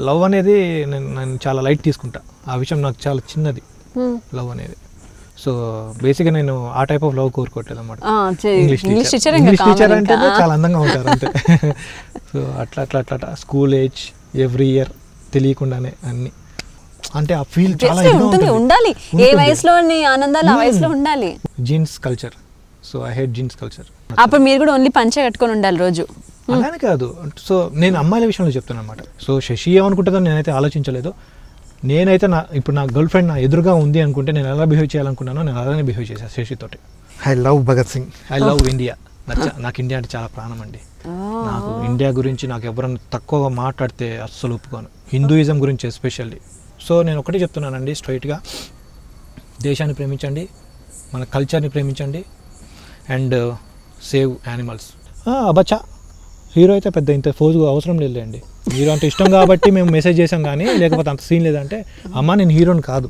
Love అనేది నేను చాలా లైట్ తీసుకుంటా. ఆ విషయం నాకు చాలా చిన్నది లవ్ అనేది. సో బేసిక్గా నేను ఆ టైప్ ఆఫ్ లవ్ కోరుకోవట్లేదు అనమాట. ఇంగ్లీష్ టీచర్ అంటే చాలా అందంగా ఉంటారు అంతే. సో అట్లా స్కూల్ ఏజ్ ఎవ్రీ ఇయర్ తెలియకుండానే అన్ని అంటే ఆ ఫీల్ చాలా ఉండాలి. ఏ వయసులో ఆనందాలు ఆ వయసులో ఉండాలి. Jeans culture, so I hate jeans culture. అప్పుడు మీరు కూడా ఓన్లీ పంచ కట్టుకొని ఉండాలి రోజు. అలానే కాదు, సో నేను అమ్మాయిల విషయంలో చెప్తాను అనమాట. సో శశి ఏమనుకుంటుందో నేనైతే ఆలోచించలేదు. నేనైతే ఇప్పుడు నా గర్ల్ ఫ్రెండ్ నా ఎదురుగా ఉంది అనుకుంటే నేను ఎలా బిహేవ్ చేయాలనుకున్నానో నేను అలానే బిహేవ్ చేశాను శశితోటి. I love Bhagat Singh, I love India. నాకు ఇండియా అంటే చాలా ప్రాణం అండి. నాకు ఇండియా గురించి నాకు ఎవరైనా తక్కువగా మాట్లాడితే అస్సలు ఒప్పుకోను, హిందూయిజం గురించి ఎస్పెషల్లీ. సో నేను ఒకటే చెప్తున్నానండి స్ట్రైట్గా, దేశాన్ని ప్రేమించండి, మన కల్చర్ని ప్రేమించండి అండ్ సేవ్ యానిమల్స్. అబ్బచ్చా హీరో అయితే పెద్ద ఇంత ఫోజు అవసరం లేదులేండి. హీరో అంటే ఇష్టం కాబట్టి మేము మెసేజ్ చేసాం, కానీ లేకపోతే అంత సీన్ లేదంటే అమ్మ నేను హీరోని కాదు,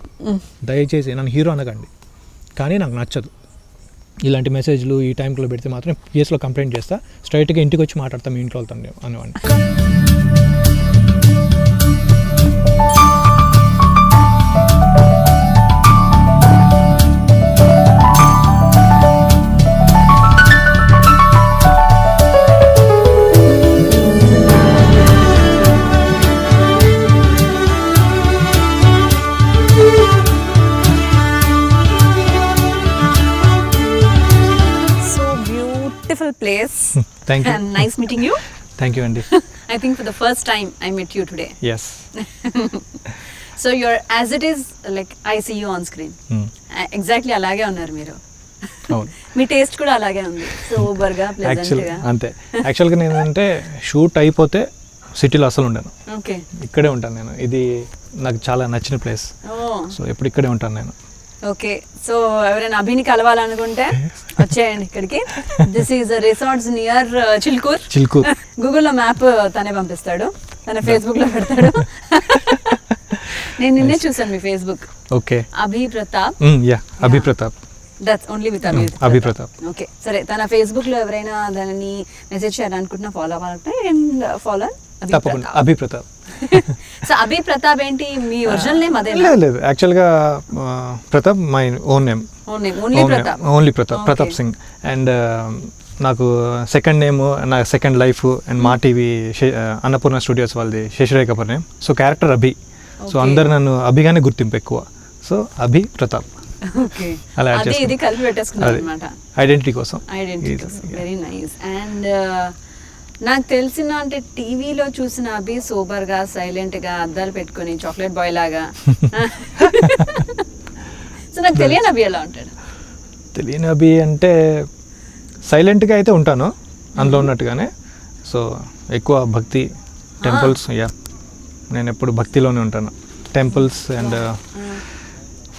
దయచేసి నన్ను హీరో అనకండి. కానీ నాకు నచ్చదు ఇలాంటి మెసేజ్లు ఈ టైంలో పెడితే మాత్రం కేసులో కంప్లైంట్ చేస్తా, స్ట్రైట్గా ఇంటికి వచ్చి మాట్లాడతాం మీ ఇంట్లో వెళ్తాం అనేవాడిని. Place. Thank you. And nice meeting you. Thank you, Andy. I think for the first time I met you today. Yes. So you're as it is like I see you on screen. Exactly అలాగే ఉన్నారు మీరు. అవును. మీ taste కూడా అలాగే ఉంది. Super గా pleasant గా. అంతే. యాక్చువల్గా నేను అంటే షూట్ అయిపోతే సిటీలో అసలు ఉండను. ఓకే. ఇక్కడే ఉంటాను నేను. ఇది నాకు చాలా నచ్చిన ప్లేస్. సో ఎప్పుడు ఇక్కడే ఉంటాను నేను. ఓకే. సో ఎవరైనా అభిని కలవాలనుకుంటే వచ్చేయండి ఇక్కడికి. This is resorts near Chilkur. గూగుల్లో మ్యాప్ తనే పంపిస్తాడు, తన ఫేస్బుక్ లో పెడతాడు. నేను నిన్నే చూసాను మీ Facebook. Okay. Abhi Pratap. Abhi Pratap. That's only with Abhi Pratap. Okay సరే, తన ఫేస్బుక్ లో ఎవరైనా దాన్ని మెసేజ్ చేయాలనుకుంటున్నా ఫాలో అవ్వాలంటే అండ్ ఫాలో తప్పకుండా అభి ప్రతాప్. సో అభి ప్రతాప్ ఏంటి మీ ఒరిజినల్ నేమ్? అదే లేదు, యాక్చువల్గా Pratap my own name. Only Pratap Singh. And నాకు సెకండ్ నేమ్, నా second life and Maa TV Annapurna studios వాళ్ళది Sasirekha Kapoor name. So character Abhi. So అందరు నన్ను అభిగానే గుర్తింపు ఎక్కువ. సో అభి ప్రతాప్ అలా ఐడెంటిటీ కోసం. Very nice. అండ్ నాకు తెలిసిన అంటే టీవీలో చూసిన అభి సూపర్ గా సైలెంట్ గా అద్దాలు పెట్టుకుని చాక్లెట్ బాయ్ లాగా. సో నాకు తెలియని అభి ఎలా ఉంటాడు? తెలియని అభి అంటే సైలెంట్గా అయితే ఉంటాను అందులో ఉన్నట్టుగానే. సో ఎక్కువ భక్తి, టెంపుల్స్. నేను ఎప్పుడు భక్తిలోనే ఉంటాను. టెంపుల్స్ అండ్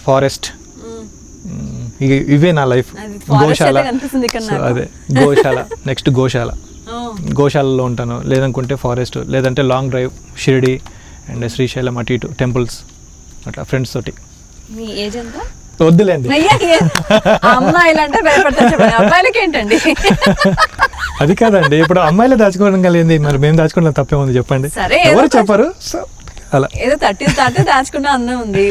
ఫారెస్ట్, ఇవే నా లైఫ్. గోశాల, అదే గోశాల. నెక్స్ట్ గోశాలలో ఉంటాను, లేదనుకుంటే ఫారెస్ట్, లేదంటే long drive Shirdi and Srisailam అటు ఇటు టెంపుల్స్ అట్లా ఫ్రెండ్స్ తోటి. మీ ఏజ్ ఎంత? వద్దులేండి, అమ్మాయిలంటే అబ్బాయిలకి ఏంటండి? అది కాదండి, ఇప్పుడు అమ్మాయిలే దాచుకోవడం కలిగింది, మరి మేము దాచుకోవడం తప్పే ఉంది చెప్పండి? ఎవరు చెప్పరు. సో అలా ఏదో 30 దాచుకున్నా అందం ఉంది.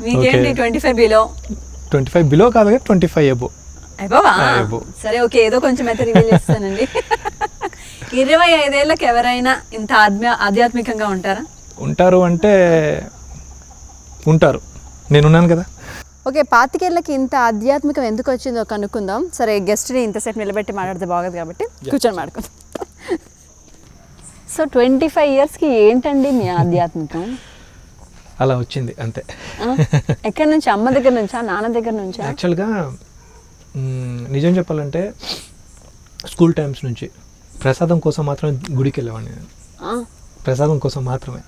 మీకేంటి 25 బిలో? 25 బిలో కాదు, 25 అబో. సరే ఓకే, ఏదో కొంచెం అయితే రివీల్ చేస్తానండి. 25 ఏళ్ళకి ఎవరైనా ఇంత ఆధ్యాత్మికంగా ఉంటారా? ఉంటారు అంటే ఉంటారు, నేనున్నాను కదా. ఓకే, 25 ఏళ్ళకి ఇంత ఆధ్యాత్మికం ఎందుకు వచ్చిందో కనుక్కుందాం. సరే, గెస్ట్ని ఇంతసేపు నిలబెట్టి మాట్లాడితే బాగోదు కాబట్టి కూర్చొని మాట్లాడుకుందాం. సో 25 ఇయర్స్కి ఏంటండి మీ ఆధ్యాత్మికం? అలా వచ్చింది అంతే. ఎక్కడి నుంచి? అమ్మ దగ్గర నుంచా, నాన్న దగ్గర నుంచా? యాక్చువల్గా నిజం చెప్పాలంటే స్కూల్ టైమ్స్ నుంచి ప్రసాదం కోసం మాత్రమే గుడికి వెళ్ళేవాడిని నేను, ప్రసాదం కోసం మాత్రమే.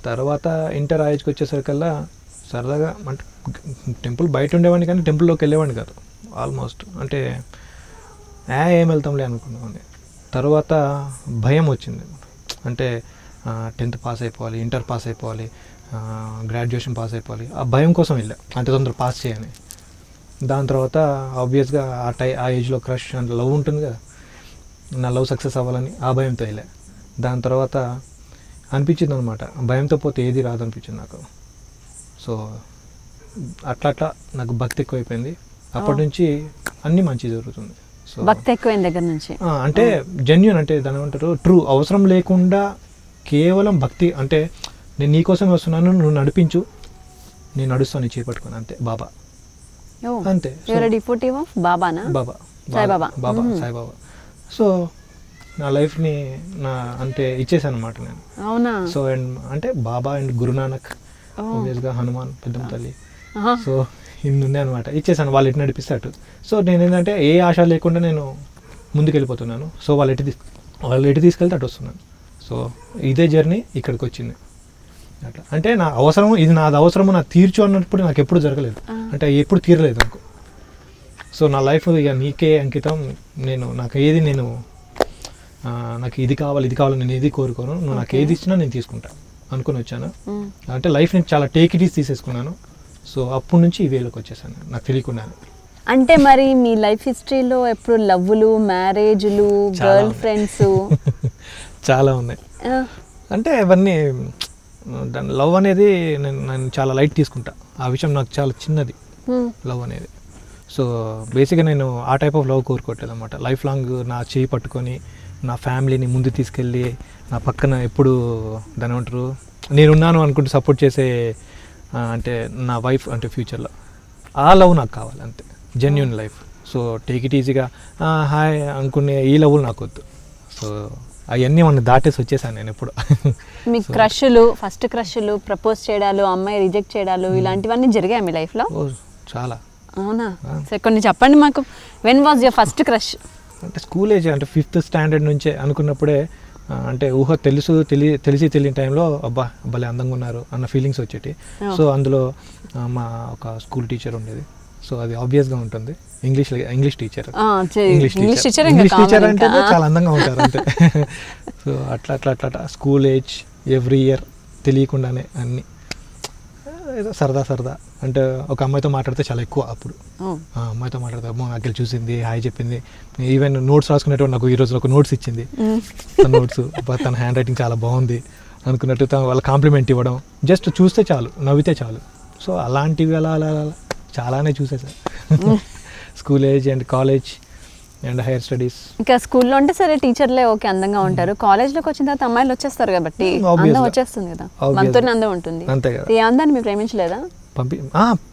తర్వాత ఇంటర్ ఏజ్కి వచ్చేసరికల్లా సరదాగా అంటే టెంపుల్ బయట ఉండేవాడిని కానీ టెంపుల్లోకి వెళ్ళేవాడిని కాదు ఆల్మోస్ట్. అంటే ఏం వెళ్తాంలే అనుకునేవాడిని. తర్వాత భయం వచ్చింది. అంటే 10th పాస్ అయిపోవాలి, ఇంటర్ పాస్ అయిపోవాలి, గ్రాడ్యుయేషన్ పాస్ అయిపోవాలి, ఆ భయం కోసం వెళ్ళా, అంత తొందర పాస్ చేయని. దాని తర్వాత ఆబ్వియస్గా ఆ ఏజ్లో క్రష్ అండ్ లవ్ ఉంటుంది కదా, నా లవ్ సక్సెస్ అవ్వాలని ఆ భయంతో వెళ్ళా. దాని తర్వాత అనిపించింది అనమాట, భయంతో పోతే ఏది రాదు అనిపించింది నాకు. సో అట్లా నాకు భక్తి ఎక్కువైపోయింది. అప్పటి నుంచి అన్నీ మంచి జరుగుతుంది. సో భక్తి ఎక్కువైన దగ్గర నుంచి అంటే జెన్యూన్, అంటే దాని ఏమంటారు, ట్రూ, అవసరం లేకుండా కేవలం భక్తి, అంటే నేను నీకోసం వస్తున్నాను, నువ్వు నడిపించు, నేను నడుస్తాను నీ చేపట్టుకొని, అంతే. బాబా అంతే. బాబానా? బాబా, సాయిబాబా. బాబా, సాయిబాబా. సో నా లైఫ్ని నా అంటే ఇచ్చేసాను అనమాట నేను. అవునా? సో అండ్ అంటే బాబా అండ్ గురునానక్, ఆబ్వియస్గా హనుమాన్, పెద్దమ్మ తల్లి, సో ఇన్ని ఉన్నాయి అనమాట, ఇచ్చేసాను. వాళ్ళు ఎటు నడిపిస్తే అటు. సో నేను ఏంటంటే ఏ ఆశ లేకుండా నేను ముందుకు వెళ్ళిపోతున్నాను. సో వాళ్ళు ఎటు తీసుకెళ్తే అటు వస్తున్నాను. సో ఇదే జర్నీ ఇక్కడికి వచ్చింది. అట్లా అంటే నా అవసరం, ఇది నాది అవసరము, నాకు తీర్చు అన్నప్పుడు నాకు ఎప్పుడు జరగలేదు, అంటే ఎప్పుడు తీరలేదు నాకు. సో నా లైఫ్ ఇక నీకే అంకితం, నాకు ఇది కావాలి నేను ఏది కోరుకోను, నువ్వు నాకు ఏది ఇచ్చినా నేను తీసుకుంటా అనుకుని వచ్చాను. అంటే లైఫ్ నేను చాలా టేక్ ఇట్ ఈజ్ తీసేసుకున్నాను. సో అప్పటి నుంచి ఈ వేలోకి వచ్చేసాను నాకు తెలియకుండా. అంటే మరి మీ లైఫ్ హిస్టరీలో ఎప్పుడు లవ్లు, మ్యారేజ్లు, గర్ల్ ఫ్రెండ్స్ చాలా ఉన్నాయి. అంటే అవన్నీ దాని లవ్ అనేది నేను చాలా లైట్ తీసుకుంటా. ఆ విషయం నాకు చాలా చిన్నది లవ్ అనేది. సో బేసిక్గా నేను ఆ టైప్ ఆఫ్ లవ్ కోరుకోవట్లేదు అనమాట. లైఫ్ లాంగ్ నా చేయి పట్టుకొని నా ఫ్యామిలీని ముందు తీసుకెళ్ళి నా పక్కన ఎప్పుడు దాని ఏమంటారు నేనున్నాను అనుకుంటూ సపోర్ట్ చేసే అంటే నా వైఫ్ అంటే ఫ్యూచర్లో ఆ లవ్ నాకు కావాలి అంతే, genuine life. So take it ఈజీగా హాయ్ అనుకునే ఈ లవ్లు నాకు వద్దు. సో అవన్నీ మనం దాటేసి వచ్చేసాను నేను ఎప్పుడు. మీ క్రష్లు, ఫస్ట్ క్రష్లు, ప్రపోజ్ చేయడాలు, అమ్మాయి రిజెక్ట్ చేయడాలు, ఇలాంటివన్నీ జరిగాయి మీ లైఫ్లో? చాలా. అవునా? సరే కొన్ని చెప్పండి మాకు. When was your first crush? అంటే స్కూల్ ఏజ్, అంటే 5th స్టాండర్డ్ నుంచే అనుకున్నప్పుడే, అంటే తెలిసి తెలియని టైంలో అబ్బా భలే అందంగా ఉన్నారు అన్న ఫీలింగ్స్ వచ్చేటి. సో అందులో మా ఒక స్కూల్ టీచర్ ఉండేది. సో అది ఆబ్వియస్గా ఉంటుంది, ఇంగ్లీష్ టీచర్ అంటే చాలా అందంగా ఉంటారు అంతే. సో అట్లా స్కూల్ ఏజ్, ఎవ్రీ ఇయర్ తెలియకుండానే అన్నీ ఏదో సరదా అంటే ఒక అమ్మాయితో మాట్లాడితే చాలా ఎక్కువ. అప్పుడు అమ్మాయితో మాట్లాడితే అమ్మ నాకు చూసింది, హాయ్ చెప్పింది, ఈవెన్ నోట్స్ రాసుకునేటువంటి నాకు ఈరోజు ఒక నోట్స్ ఇచ్చింది. నోట్స్ తన హ్యాండ్ రైటింగ్ చాలా బాగుంది అనుకున్నట్టు వాళ్ళ కాంప్లిమెంట్ ఇవ్వడం, జస్ట్ చూస్తే చాలు, నవ్వితే చాలు. సో అలాంటివి అలా చాలానే చూసేసాను. School age and college and higher studies. ఇంకా స్కూల్లో అంటే సరే టీచర్లే ఓకే అందంగా ఉంటారు, కాలేజ్లోకి వచ్చిన తర్వాత అమ్మాయిలు వచ్చేస్తారు కాబట్టి అందం వచ్చేస్తుంది కదా, మనతోనే అందం ఉంటుంది. అంతే కదా. ఈ అందాన్ని మీరు ప్రేమించలేదా?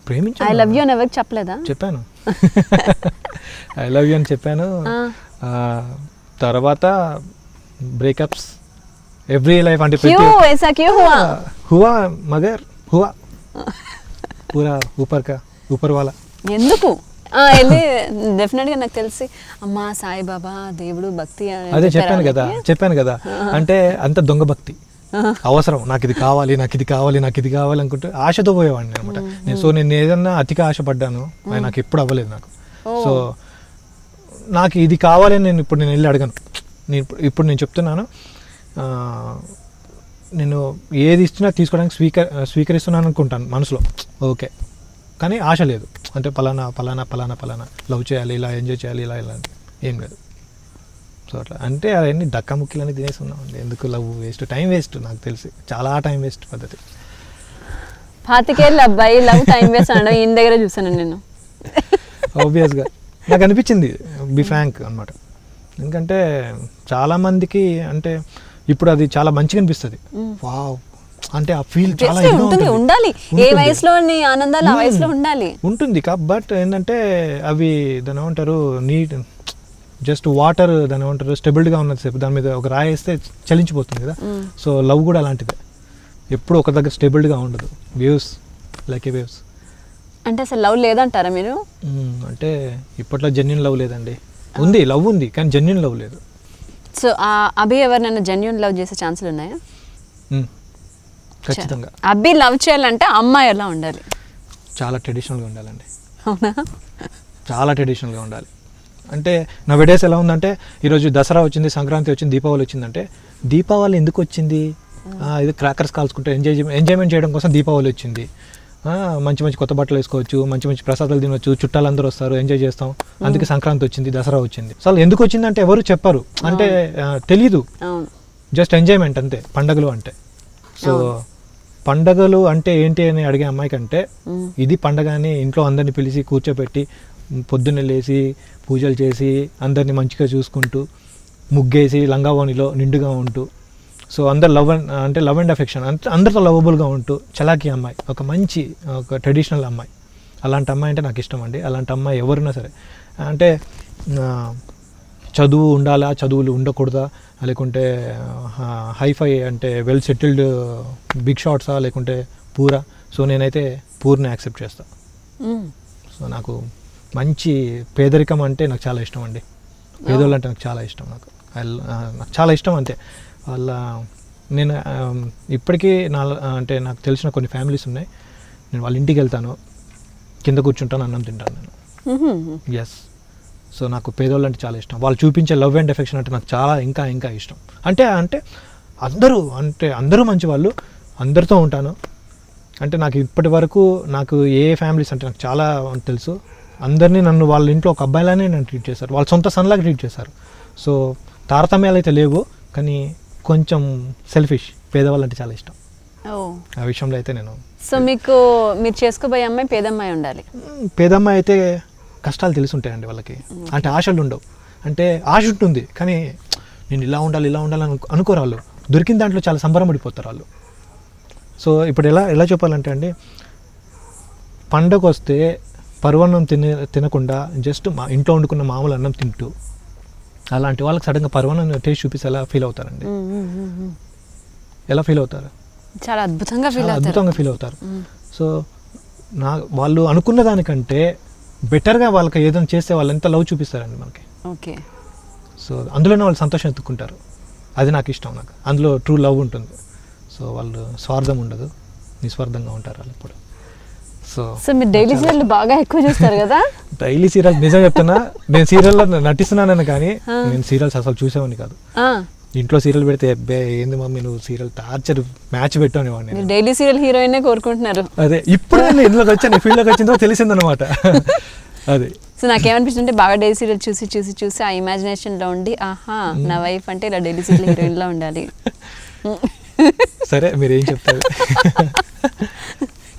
ప్రేమించాను. ఐ లవ్ యూ అని ఎవరికి చెప్పలేదా? చెప్పాను, ఐ లవ్ యూ అని చెప్పాను. తర్వాత బ్రేకప్స్ ఎవ్రీ లైఫ్ అంటే హువా మగర్ హువా పూరా ఊపర్ వాలా. ఎందుకు వెళ్ళి డెఫినెట్గా నాకు తెలిసి అమ్మా సాయిబాబా దేవుడు భక్తి అదే చెప్పాను కదా అంటే అంత దొంగ భక్తి, అవసరం, నాకు ఇది కావాలి అనుకుంటే ఆశతో పోయేవాడిని అనమాట నేను. సో నేను ఏదన్నా అతిగా ఆశపడ్డాను, అది నాకు ఎప్పుడు అవ్వలేదు నాకు. సో నాకు ఇది కావాలని నేను వెళ్ళి అడగను. ఇప్పుడు నేను చెప్తున్నాను, నేను ఏది ఇచ్చినా తీసుకోవడానికి స్వీకరిస్తున్నాను అనుకుంటాను మనసులో, ఓకే, కానీ ఆశ లేదు. అంటే పలానా లవ్ చేయాలి, ఇలా ఎంజాయ్ చేయాలి, ఇలా ఏం లేదు. సో అట్లా అంటే అవన్నీ డక్కాముక్కీలని తినేసి ఉన్నాం. ఎందుకు లవ్ వేస్ట్, టైం వేస్ట్, నాకు తెలిసి చాలా టైం వేస్ట్ పద్ధతి. 25 ఏళ్ళ అబ్బాయి లవ్ టైం వేస్ట్ అనడం ఈయన దగ్గర చూసాను నేను. ఆబ్వియస్గా నాకు అనిపించింది, బి ఫ్రాంక్ అనమాట. ఎందుకంటే చాలామందికి అంటే ఇప్పుడు అది చాలా మంచిగా అనిపిస్తుంది, వావ్ అంటే ఆ ఫీల్ చాలా ఉండాలి, ఏ వయసులో ఆనందాలు ఆ వయసులో ఉండాలి ఉంటుంది. బట్ ఏంటంటే అవి దాని ఏమంటారు నీట్ జస్ట్ వాటర్ దాని ఏమంటారు స్టెబిలిటీగా ఉన్నది సేపు దాని మీద ఒక రాయి వేస్తే చలించిపోతుంది కదా. సో లవ్ కూడా అలాంటిదే, ఎప్పుడు ఒక దగ్గర స్టెబిలిటీగా ఉండదు, వేవ్స్ లైక్ ఏ వేవ్స్. అంటే అసలు లవ్ లేదంటారా మీరు? అంటే ఇప్పట్లో జెన్యూన్ లవ్ లేదండి, ఉంది లవ్ ఉంది కానీ జెన్యూన్ లవ్ లేదు. సో అభి ఎవరినైనా జెన్యూన్ లవ్ చేసే ఛాన్సులు ఉన్నాయా? ఖచ్చితంగా. అభి లవ్ చేయాలంటే అమ్మాయి ఎలా ఉండాలి? చాలా ట్రెడిషనల్గా ఉండాలండి. అవునా? చాలా ట్రెడిషనల్గా ఉండాలి. అంటే నా వెడేస్ ఎలా ఉందంటే ఈరోజు దసరా వచ్చింది, సంక్రాంతి వచ్చింది, దీపావళి వచ్చిందంటే దీపావళి ఎందుకు వచ్చింది, ఇది క్రాకర్స్ కాల్చుకుంటే ఎంజాయ్మెంట్ చేయడం కోసం దీపావళి వచ్చింది. మంచి కొత్త బట్టలు వేసుకోవచ్చు, మంచి ప్రసాదాలు తినవచ్చు, చుట్టాలందరూ వస్తారు, ఎంజాయ్ చేస్తాం, అందుకే సంక్రాంతి వచ్చింది, దసరా వచ్చింది. అసలు ఎందుకు వచ్చిందంటే ఎవరు చెప్పరు, అంటే తెలీదు, జస్ట్ ఎంజాయ్మెంట్ అంతే పండగలు అంటే. సో పండగలు అంటే ఏంటి అని అడిగే అమ్మాయి కంటే ఇది పండగ అని ఇంట్లో అందరిని పిలిచి కూర్చోబెట్టి పొద్దున్నే లేచి పూజలు చేసి అందరినీ మంచిగా చూసుకుంటూ ముగ్గేసి లంగావోనిలో నిండుగా ఉంటూ సో అందరు లవ్ అండ్ అఫెక్షన్ అందరితో లవబుల్గా ఉంటూ చలాకీ అమ్మాయి, ఒక మంచి ఒక ట్రెడిషనల్ అమ్మాయి. అలాంటి అమ్మాయి అంటే నాకు ఇష్టం అండి. అలాంటి అమ్మాయి ఎవరున్నా సరే, అంటే చదువు ఉండాలా, చదువులు ఉండకూడదా, లేకుంటే హైఫై అంటే వెల్ సెటిల్డ్ బిగ్ షాట్సా, లేకుంటే పూరా. సో నేనైతే పూర్ని యాక్సెప్ట్ చేస్తాను. సో నాకు మంచి పేదరికం అంటే నాకు చాలా ఇష్టం అండి. పేదోళ్ళు అంటే నాకు చాలా ఇష్టం. నాకు చాలా ఇష్టం అంతే. నేను ఇప్పటికీ అంటే నాకు తెలిసిన కొన్ని ఫ్యామిలీస్ ఉన్నాయి. నేను వాళ్ళ ఇంటికి వెళ్తాను, కింద కూర్చుంటాను, అన్నం తింటాను నేను. ఎస్. సో నాకు పేదోళ్ళు అంటే చాలా ఇష్టం. వాళ్ళు చూపించే లవ్ అండ్ ఎఫెక్షన్ అంటే నాకు చాలా ఇంకా ఇంకా ఇష్టం. అంటే అందరూ మంచి వాళ్ళు, అందరితో ఉంటాను. అంటే నాకు ఇప్పటి వరకు నాకు ఏ ఫ్యామిలీస్ అంటే నాకు చాలా తెలుసు. అందరినీ నన్ను వాళ్ళ ఇంట్లో ఒక అబ్బాయిలానే నన్ను ట్రీట్ చేశారు, వాళ్ళ సొంత సన్లాగా ట్రీట్ చేశారు. సో తారతమ్యాలు అయితే లేవు, కానీ కొంచెం సెల్ఫిష్. పేదవాళ్ళు అంటే చాలా ఇష్టం. ఆ విషయంలో అయితే నేను. సో మీరు చేసుకోబోయే అమ్మాయి పేదమ్మాయి ఉండాలి. పేదమ్మాయి అయితే కష్టాలు తెలిసి ఉంటాయండి వాళ్ళకి. అంటే ఆశలు ఉండవు. అంటే ఆశ ఉంటుంది, కానీ నేను ఇలా ఉండాలి అనుకోరు వాళ్ళు. దొరికిన దాంట్లో చాలా సంబరపడిపోతారు వాళ్ళు. సో ఇప్పుడు ఎలా చెప్పాలంటే అండి, పండగ వస్తే పర్వన్నం తినకుండా జస్ట్ మా ఇంట్లో వండుకున్న మామూలు అన్నం తింటూ, అలాంటి వాళ్ళకి సడన్గా పర్వన్నం టేస్ట్ చూపిస్తే ఎలా ఫీల్ అవుతారండి? ఎలా ఫీల్ అవుతారు? చాలా అద్భుతంగా ఫీల్ అవుతారు. సో వాళ్ళు అనుకున్న దానికంటే బెటర్గా వాళ్ళకి ఏదైనా చేస్తే వాళ్ళు ఎంత లవ్ చూపిస్తారండి మనకి. ఓకే. సో అందులోనే వాళ్ళు సంతోషం ఎత్తుకుంటారు. అది నాకు ఇష్టం. నాకు అందులో ట్రూ లవ్ ఉంటుంది. సో వాళ్ళు స్వార్థం ఉండదు, నిస్వార్థంగా ఉంటారు వాళ్ళు ఇప్పుడు. సో మీరు డైలీ సీరియల్ బాగా ఎక్కువ చూస్తారు కదా? డైలీ సీరియల్ నిజం చెప్తున్నా, నేను సీరియల్లో నటిస్తున్నానని, కానీ నేను సీరియల్స్ అసలు చూసేవాడిని కాదు. ఇంట్లో సీరియల్ పెడితే అబ్బే ఏంది మమ్మీ నువ్వు సీరియల్ టార్చర్ మ్యాచ్ పెట్టాను. డైలీ సీరియల్ హీరోయిన్ కోరుకుంటున్నారు. అదే ఇప్పుడు నేను ఇందులోకి వచ్చాను, ఫీల్డ్లోకి వచ్చిందో తెలిసిందనమాట. అదే. సో నాకేమనిపిస్తుంటే బాగా డైలీ సీరియల్ చూసి ఆ ఇమాజినేషన్లో ఉండి, ఆహా నా వైఫ్ అంటే ఇలా డైలీ సీరియల్ హీరోయిన్లా ఉండాలి. సరే మీరు ఏం చెప్తారు?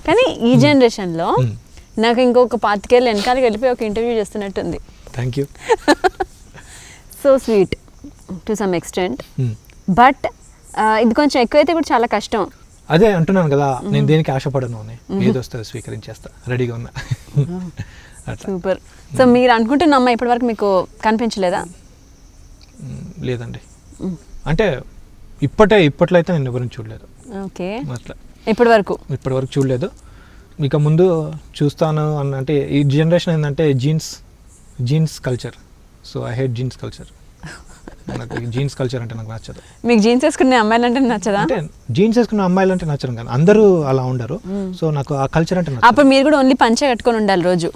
కానీ ఈ జనరేషన్లో నాకు ఇంకొక 25 ఏళ్ళు వెనకాలకి వెళ్ళిపోయి ఒక ఇంటర్వ్యూ చేస్తున్నట్టుంది. Thank you. So sweet to some extent, but ఇది కొంచెం ఎక్కువైతే కూడా చాలా కష్టం. అదే అంటున్నాను కదా, నేను దేనికి ఆశపడను, ఏది వస్తుంది స్వీకరించేస్తా, రెడీగా ఉన్నా. సూపర్. సో మీరు అనుకుంటున్న అమ్మాయి ఇప్పటివరకు మీకు కనిపించలేదా? లేదండి. అంటే ఇప్పట్లో అయితే నేను ఎవరిని చూడలేదు. ఓకే. అట్లా ఇప్పటి వరకు చూడలేదు. ఇక ముందు చూస్తాను అంటే ఈ జనరేషన్ ఏంటంటే jeans culture. So I hate jeans culture. నాకు జీన్స్ కల్చర్ అంటే నాకు నచ్చదు. మీకు జీన్స్ వేసుకునే అమ్మాయిలు అంటే నచ్చదా? అంటే జీన్స్ వేసుకునే అమ్మాయిలు అంటే నచ్చదు, కానీ అందరూ అలా ఉండరు. సో నాకు ఆ కల్చర్ అంటే నచ్చదు. అప్పుడు మీరు కూడా ఓన్లీ పంచే కట్టుకొని ఉండాలి రోజు.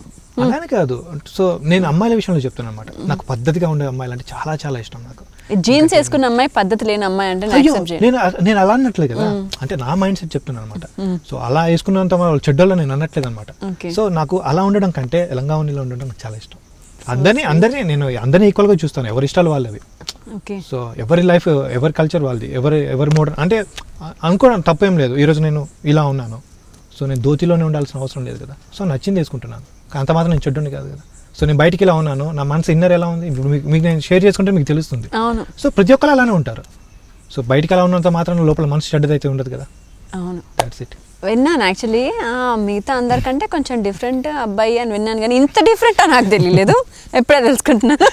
అలానే కాదు. సో నేను అమ్మాయిల విషయంలో చెప్తాను అనమాట. నాకు పద్ధతిగా ఉండే అమ్మాయిలు అంటే చాలా చాలా ఇష్టం. నాకు జీన్స్ వేసుకున్న అమ్మాయి, పద్ధతి లేని అమ్మాయి అంటే నేను అలా అన్నట్లే కదా, అంటే నా మైండ్ సెట్ చెప్తున్నాను అనమాట. సో అలా వేసుకున్నంత వాళ్ళు చెడ్డోళ్ళు నేను అనట్లేదు అనమాట. సో నాకు అలా ఉండడం కంటే లంగావోణిలో ఉండడం నాకు చాలా ఇష్టం. నేను అందరినీ ఈక్వల్గా చూస్తాను, ఎవరి ఇష్టాలు వాళ్ళవి. సో ఎవరి లైఫ్, ఎవరి కల్చర్ వాళ్ళది, ఎవరి మోడర్న్ అంటే అనుకోవడం తప్పేం లేదు. ఈరోజు నేను ఇలా ఉన్నాను, సో నేను ధోతిలోనే ఉండాల్సిన అవసరం లేదు కదా. సో నచ్చింది వేసుకుంటున్నాను, అంత మాత్రం నేను చెడ్డోని కాదు కదా. సో నేను బయటికి ఇలా ఉన్నాను, నా మనసు ఇన్నర్ ఎలా ఉంది ఇప్పుడు మీకు నేను షేర్ చేసుకుంటే మీకు తెలుస్తుంది. సో ప్రతి ఒక్కరు అలానే ఉంటారు. సో బయటికి అలా ఉన్నంత మాత్రం లోపల మనసు చెడ్డదైతే ఉండదు కదా. అవును, దట్స్ ఇట్. విన్నాను యాక్చువల్లీ, మిగతా అందరికంటే కొంచెం డిఫరెంట్ అబ్బాయి అని విన్నాను, కానీ ఇంత డిఫరెంట్ నాకు తెలియలేదు. ఎప్పుడే తెలుసుకుంటున్నాను.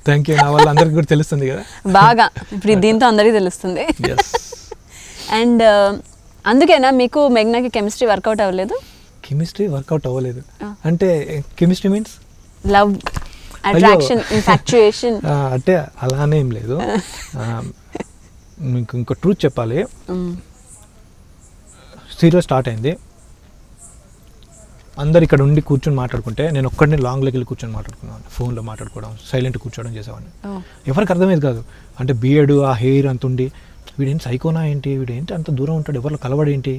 Thank you. నా వల్ల అందరికి కూడా తెలుస్తుంది కదా బాగా. ఇప్పుడు దీంతో అందరికీ తెలుస్తుంది. అండ్ అందుకేనా మీకు మెగ్నాకి కెమిస్ట్రీ వర్కౌట్ అవ్వలేదు? కెమిస్ట్రీ వర్కౌట్ అవ్వలేదు అంటే chemistry means love, attraction, infatuation అంటే అలానే ఏం లేదు. మీకు ఇంకో ట్రూత్ చెప్పాలి, సీరియల్ స్టార్ట్ అయింది, అందరు ఇక్కడ ఉండి కూర్చొని మాట్లాడుకుంటే నేను ఒక్కడిని లాంగ్లోకి వెళ్ళి కూర్చొని మాట్లాడుకున్నాను. ఫోన్లో మాట్లాడుకోవడం, సైలెంట్ కూర్చోవడం చేసేవాడిని. ఎవరికి అర్థమయ్యేది కాదు. అంటే బియర్డ్, ఆ హెయిర్ అంత ఉండి వీడేంటి సైకోనా ఏంటి, వీడేంటి అంత దూరం ఉంటాడు, ఎవరిలో కలవడేంటి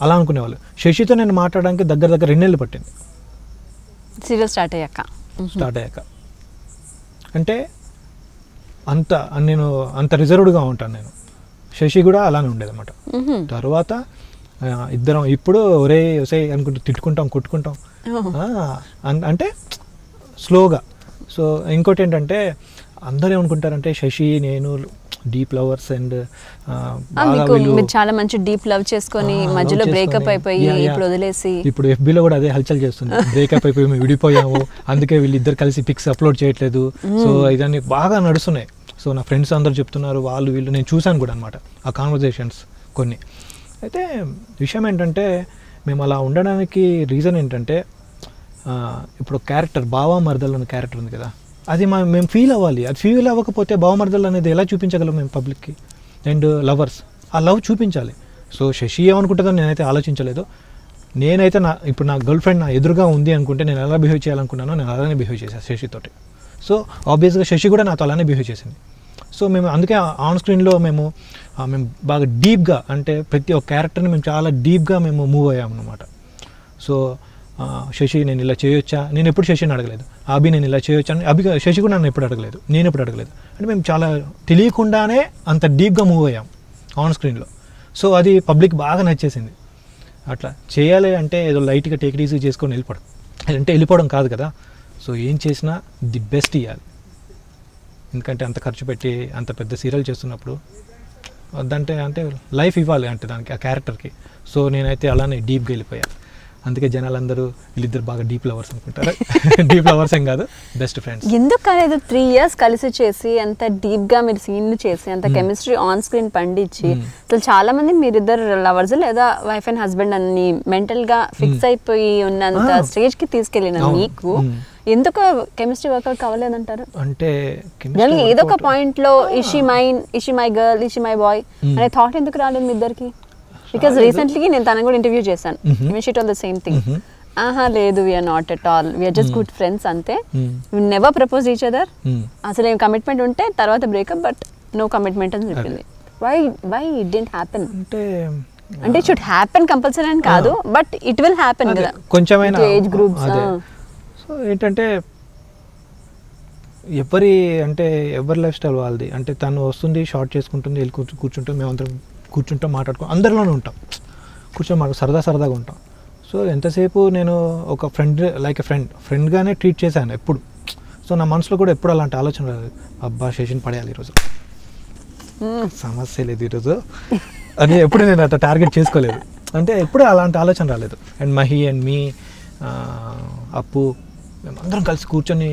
అలా అనుకునేవాళ్ళు. శశితో నేను మాట్లాడడానికి దగ్గర 2 నెలలు పట్టింది సీరియల్ స్టార్ట్ అయ్యాక. అంటే నేను అంత రిజర్వ్డ్గా ఉంటాను. నేను శశి కూడా అలానే ఉండేదన్నమాట. తర్వాత ఇద్దరం ఇప్పుడు ఒరే ఒసే అనుకుంటూ తిట్టుకుంటాం కొట్టుకుంటాం, అంటే స్లోగా. సో ఇంకోటి ఏంటంటే అందరూ ఏమనుకుంటారంటే శశి నేను డీప్ లవర్స్ అండ్ చాలా మంచి డీప్ లవ్ చేసుకొని మధ్యలో బ్రేకప్ అయిపోయి ఇప్పుడు వదిలేసి, ఇప్పుడు FBలో కూడా అదే హల్చల్ చేస్తుంది, బ్రేకప్ అయిపోయి మేము విడిపోయాము అందుకే వీళ్ళిద్దరు కలిసి పిక్స్ అప్లోడ్ చేయట్లేదు. సో ఇదన్నీ బాగా నడుస్తున్నాయి. సో నా ఫ్రెండ్స్ అందరూ చెప్తున్నారు, వాళ్ళు వీళ్ళు నేను చూశాను కూడా అనమాట ఆ కాన్వర్జేషన్స్ కొన్ని. అయితే విషయం ఏంటంటే మేము అలా ఉండడానికి రీజన్ ఏంటంటే ఇప్పుడు క్యారెక్టర్ బావా మర్దల్ అనే క్యారెక్టర్ ఉంది కదా, అది మేము ఫీల్ అవ్వాలి. అది ఫీల్ అవ్వకపోతే బావమర్దల్ అనేది ఎలా చూపించగలం మేము పబ్లిక్కి? అండ్ లవర్స్ ఆ లవ్ చూపించాలి. సో శశి ఏమనుకుంటుందో నేనైతే ఆలోచించలేదు. నేనైతే ఇప్పుడు నా గర్ల్ ఫ్రెండ్ నా ఎదురుగా ఉంది అనుకుంటే నేను ఎలా బిహేవ్ చేయాలనుకున్నానో నేను అలానే బిహేవ్ చేశాను శశితోటి. సో ఆబ్వియస్గా శశి కూడా నాతో అలానే బిహేవ్ చేసింది. సో మేము అందుకే ఆన్ స్క్రీన్లో మేము బాగా డీప్గా, అంటే ప్రతి ఒక్క క్యారెక్టర్ని మేము చాలా డీప్గా మేము మూవ్ అయ్యాము అన్నమాట. సో శశి నేను ఇలా చేయొచ్చా, నేను ఎప్పుడు శశిని అడగలేదు. అభి నేను ఇలా చేయొచ్చా అని శశి కూడా నన్ను ఎప్పుడు అడగలేదు, నేను ఎప్పుడు అడగలేదు. అంటే మేము చాలా తెలియకుండానే అంత డీప్గా మూవ్ అయ్యాం ఆన్ స్క్రీన్లో. సో అది పబ్లిక్ బాగా నచ్చేసింది. అట్లా చేయాలి అంటే ఏదో లైట్గా టేక్ ఇట్ ఈజీ చేసుకొని వెళ్ళిపోవడం, అంటే వెళ్ళిపోవడం కాదు కదా. సో ఏం చేసినా ది బెస్ట్ ఇవ్వాలి. ఎందుకంటే అంత ఖర్చు పెట్టి అంత పెద్ద సీరియల్ చేస్తున్నప్పుడు వద్దంటే అంటే లైఫ్ ఇవ్వాలి అంటే దానికి ఆ క్యారెక్టర్కి. సో నేనైతే అలానే డీప్గా వెళ్ళిపోయాను. అందుకే జనాలందరూ వీళ్ళిద్దరు బాగా డీప్ లవర్స్ అనుకుంటారు. డీప్ లవర్స్ ఏం కాదు, బెస్ట్ ఫ్రెండ్స్. ఎందుకు కాలేదు 3 years కలిసి చేసి అంత డీప్గా మీరు సీన్లు చేసి అంత కెమిస్ట్రీ ఆన్ స్క్రీన్ పండించి, అసలు చాలా మంది మీరిద్దరు లవర్స్ లేదా వైఫ్ అండ్ హస్బెండ్ అని మెంటల్గా ఫిక్స్ అయిపోయి ఉన్నంత స్టేజ్కి తీసుకెళ్ళిన మీకు ఎందుకు కెమిస్ట్రీ వర్కౌట్ కావలేదంటారు? అంటే ఏదో ఒక పాయింట్ లో Ishi mine, Ishi my girl, Ishi my boy అనే థాట్ ఎందుకు రాలేదు మీ ఇద్దరికి? బికాస్ రీసెంట్లీ నేను తనని కూడా ఇంటర్వ్యూ చేశాను. She told the same thing. లేదు we are not at all, we are just good friends అంతే, we never propose each other, అసలు ఏం కమిట్మెంట్ ఉంటే తర్వాత బ్రేకప్, బట్ నో కమిట్మెంట్ అని చెప్పింది. Why it didn't happen? అంటే ఇట్ షుడ్ హ్యాపెన్ కంపల్సరీ అని కాదు, బట్ ఇట్ విల్ హ్యాపెన్ కదా కొంచెమైనా ఏజ్ గ్రూప్స్. సో ఏంటంటే ఎవరి లైఫ్ స్టైల్ వాళ్ళది. అంటే తను వస్తుంది, షార్ట్ చేసుకుంటుంది, వెళ్ళి కూర్చుంటుంది, మేమందరం కూర్చుంటాం, మాట్లాడుకుంటాం, అందరిలోనే ఉంటాం, కూర్చొని సరదాగా ఉంటాం. సో ఎంతసేపు నేను ఒక ఫ్రెండ్గానే ట్రీట్ చేశాను ఎప్పుడు. సో నా మనసులో కూడా ఎప్పుడు అలాంటి ఆలోచన రాలేదు, అబ్బా శశిని పడేయాలి ఈరోజు, సమస్య లేదు ఈరోజు అని ఎప్పుడు నేను అట్లా టార్గెట్ చేసుకోలేదు. అంటే ఎప్పుడు అలాంటి ఆలోచన రాలేదు. అండ్ మహి అండ్ మీ అప్పు మేము అందరం కలిసి కూర్చొని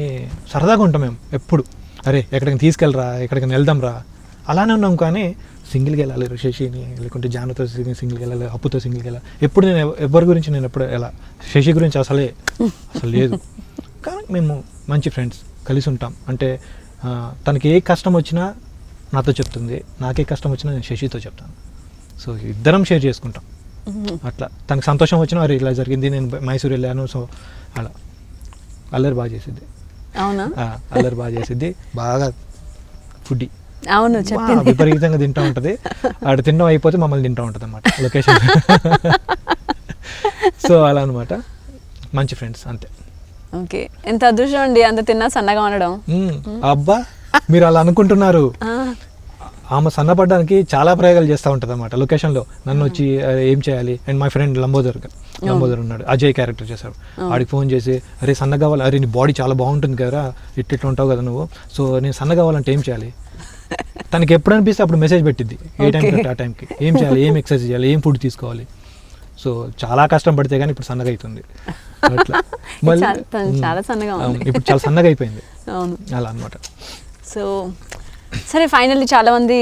సరదాగా ఉంటాం మేము ఎప్పుడు. అరే ఎక్కడికి తీసుకెళ్ళరా, ఎక్కడికైనా వెళ్దాం రా, అలానే ఉన్నాం. కానీ సింగిల్గా వెళ్ళాలి శశిని, లేకుంటే జానుతో సింగిల్గా వెళ్ళాలి, అప్పుతో సింగిల్గా వెళ్ళాలి. ఎప్పుడు నేను ఎవరి గురించి నేను ఎప్పుడు ఎలా శశి గురించి అసలు లేదు. కానీ మేము మంచి ఫ్రెండ్స్ కలిసి ఉంటాం. అంటే తనకి ఏ కష్టం వచ్చినా నాతో చెప్తుంది, నాకే కష్టం వచ్చినా నేను శశితో చెప్తాను. సో ఇద్దరం షేర్ చేసుకుంటాం. అట్లా తనకు సంతోషం వచ్చినా అరే ఇలా జరిగింది, నేను మైసూర్ వెళ్ళాను, సో అలా. అల్లరి బాగా చేసిద్ది. అవునా? అల్లరి బాగా చేసిద్ది, బాగా ఫుడ్డీ. అవును, విపరీతంగా తింటూ ఉంటుంది. ఆడ తినడం అయిపోతే మమ్మల్ని తింటూ ఉంటుంది అన్నమాట లొకేషన్. సో అలా అనమాట, మంచి ఫ్రెండ్స్ అంతే. ఓకే, ఎంత అదృష్టం అండి అంత తిన్నా సన్నగా ఉండడం. అబ్బా మీరు అలా అనుకుంటున్నారు. ఆమె సన్నపడడానికి చాలా ప్రయోగాలు చేస్తూ ఉంటుంది అన్నమాట లొకేషన్లో. నన్ను వచ్చి ఏం చేయాలి, అండ్ మై ఫ్రెండ్ లంబోదర్ ఉన్నాడు, అజయ్ క్యారెక్టర్ చేశాడు. ఆడికి ఫోన్ చేసి అరే సన్నగా కావాలి, అరే నీ బాడీ చాలా బాగుంటుంది కదా, ఇట్లా ఉంటావు కదా నువ్వు, సో నేను సన్నగా కావాలంటే ఏం చేయాలి? తనకి ఎప్పుడు అనిపిస్తే అప్పుడు మెసేజ్ పెట్టిద్ది, ఏ టైంకి ఆ టైంకి ఏం చేయాలి, ఏం ఎక్సర్సైజ్ చేయాలి, ఏం ఫుడ్ తీసుకోవాలి. సో చాలా కష్టం పడితే కానీ ఇప్పుడు సన్నగా అవుతుంది. అట్లా చాలా సన్నగా ఇప్పుడు చాలా సన్నగా అయిపోయింది. అలా అనమాట. సో సరే, ఫైనల్లీ చాలా మంది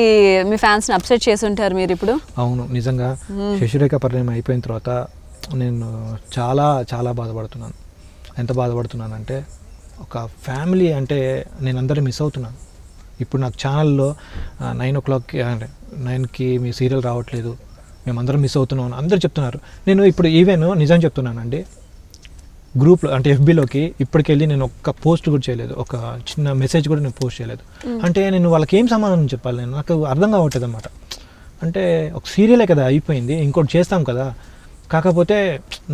మీ ఫ్యాన్స్ని అప్సెట్ చేసి ఉంటారు మీరు ఇప్పుడు. అవును, నిజంగా శశిరేఖ పరిణయం అయిపోయిన తర్వాత నేను చాలా చాలా బాధపడుతున్నాను. ఎంత బాధపడుతున్నానంటే ఒక ఫ్యామిలీ అంటే నేను అందరినీ మిస్ అవుతున్నాను. ఇప్పుడు నాకు ఛానల్లో 9:00కి మీ సీరియల్ రావట్లేదు, మేమందరం మిస్ అవుతున్నాం అందరూ చెప్తున్నారు. నేను ఇప్పుడు ఈవెన్ నిజం చెప్తున్నానండి, గ్రూప్లో అంటే FBలోకి ఇప్పటికెళ్ళి నేను ఒక్క పోస్ట్ కూడా చేయలేదు, ఒక చిన్న మెసేజ్ కూడా నేను పోస్ట్ చేయలేదు. అంటే నేను వాళ్ళకి ఏం సమాధానం చెప్పాలి, నేను నాకు అర్థం కావట్లేదు అన్నమాట. అంటే ఒక సీరియలే కదా అయిపోయింది, ఇంకోటి చేస్తాం కదా. కాకపోతే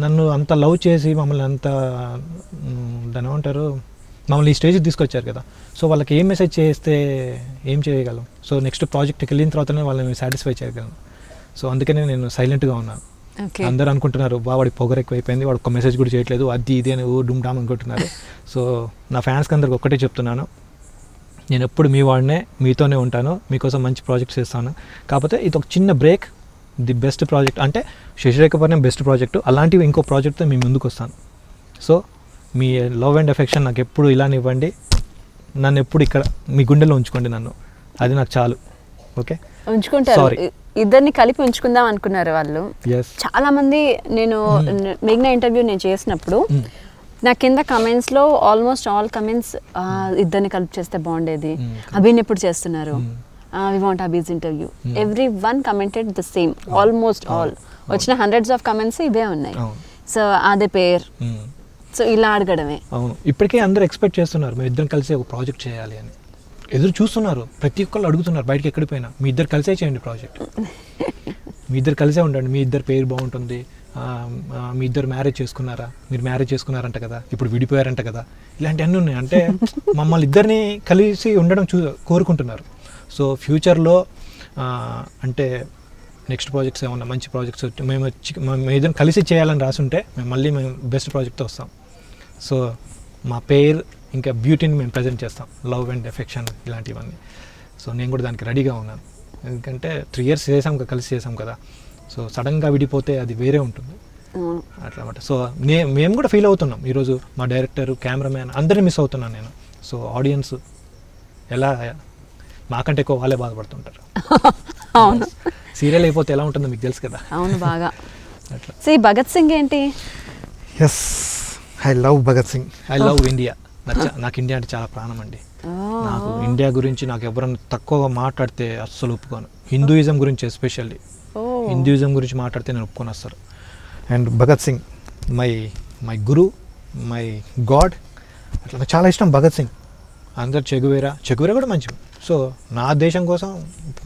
నన్ను అంత లవ్ చేసి మమ్మల్ని అంత దాని ఏమంటారు మమ్మల్ని ఈ స్టేజ్కి తీసుకొచ్చారు కదా, సో వాళ్ళకి ఏం మెసేజ్ చేస్తే ఏం చేయగలం? సో నెక్స్ట్ ప్రాజెక్ట్కి వెళ్ళిన తర్వాతనే వాళ్ళని సాటిస్ఫై చేయగలను. సో అందుకనే నేను సైలెంట్గా ఉన్నాను. అందరూ అనుకుంటున్నారు వాడికి పొగరు ఎక్కువైపోయింది, వాడు ఒక మెసేజ్ కూడా చేయట్లేదు, అది ఇది అని డుమ్ డామ్ అనుకుంటున్నారు. సో నా ఫ్యాన్స్కి అందరికి ఒక్కటే చెప్తున్నాను, నేను ఎప్పుడు మీ వాడినే, మీతోనే ఉంటాను, మీకోసం మంచి ప్రాజెక్ట్స్ చేస్తాను. కాకపోతే ఇది ఒక చిన్న బ్రేక్, ది బెస్ట్ ప్రాజెక్ట్ అంటే శశిరేఖపర్ణం బెస్ట్ ప్రాజెక్టు, అలాంటివి ఇంకో ప్రాజెక్ట్తో మీ ముందుకు వస్తాను. So me love and affection నాకు ఎప్పుడు ఇలానే ఇవ్వండి, నన్ను ఎప్పుడు ఇక్కడ మీ గుండెలో ఉంచుకోండి నన్ను, అది నాకు చాలు. ఓకే, ఉంచుకుంటారు. ఇద్దరిని కలిపి ఉంచుకుందాం అనుకున్నారు వాళ్ళు. చాలా మంది నేను మిగిలిన ఇంటర్వ్యూ నేను చేసినప్పుడు నా కింద కమెంట్స్లో ఆల్మోస్ట్ ఆల్ కమెంట్స్ ఇద్దరిని కలిపి చేస్తే బాగుండేది, అభిని ఎప్పుడు చేస్తున్నారు, we want Abhi's interview. Everyone commented the same, almost all. వచ్చిన హండ్రెడ్స్ ఆఫ్ కమెంట్స్ ఇవే ఉన్నాయి. సో అదే పేర్, సో ఇలా అడగడమే. అవును, ఇప్పటికే అందరూ ఎక్స్పెక్ట్ చేస్తున్నారు మేము ఇద్దరం కలిసి ఒక ప్రాజెక్ట్ చేయాలి అని, ఎదురు చూస్తున్నారు, ప్రతి ఒక్కళ్ళు అడుగుతున్నారు బయటకి ఎక్కడికి పోయినా, మీ ఇద్దరు కలిసే చేయండి ప్రాజెక్ట్, మీ ఇద్దరు కలిసే ఉండండి, మీ ఇద్దరు పేరు బాగుంటుంది, మీ ఇద్దరు మ్యారేజ్ చేసుకున్నారా, మీరు మ్యారేజ్ చేసుకున్నారంట కదా, ఇప్పుడు విడిపోయారంట కదా, ఇలాంటివన్నీ ఉన్నాయి. అంటే మమ్మల్ని ఇద్దరిని కలిసి ఉండడం కోరుకుంటున్నారు. సో ఫ్యూచర్లో అంటే నెక్స్ట్ ప్రాజెక్ట్స్ ఏమన్నా మంచి ప్రాజెక్ట్స్ మేము ఇద్దరం కలిసి చేయాలని రాసుంటే మేము బెస్ట్ ప్రాజెక్ట్తో వస్తాం. సో మా పేరు ఇంకా బ్యూటీని మేము ప్రజెంట్ చేస్తాం, లవ్ అండ్ ఎఫెక్షన్ ఇలాంటివన్నీ. సో నేను కూడా దానికి రెడీగా ఉన్నాను, ఎందుకంటే 3 years కలిసి చేసాం కదా. సో సడన్గా విడిపోతే అది వేరే ఉంటుంది అట్లా అన్నమాట. సో మేము కూడా ఫీల్ అవుతున్నాం ఈరోజు, మా డైరెక్టర్, కెమెరామ్యాన్ అందరినీ మిస్ అవుతున్నాను నేను. సో ఆడియన్స్ ఎలా మాకంటే ఎక్కువ వాళ్ళే బాధపడుతుంటారు. అవును, సీరియల్ అయిపోతే ఎలా ఉంటుందో మీకు తెలుసు కదా. అవును, బాగా. అట్లా. సో ఈ భగత్ సింగ్ ఏంటి? Yes, I love Bhagat Singh, I love India. నాకు ఇండియా అంటే చాలా ప్రాణం అండి. నాకు ఇండియా గురించి నాకు ఎవరైనా తక్కువగా మాట్లాడితే అస్సలు ఒప్పుకోను. హిందూయిజం గురించి ఎస్పెషల్లీ, హిందూయిజం గురించి మాట్లాడితే నేను ఒప్పుకొని వస్తాను. And Bhagat Singh my Guru, my God. అట్లా నాకు చాలా ఇష్టం భగత్ సింగ్. అందరు చెగువేరా కూడా మంచిది. సో నా దేశం కోసం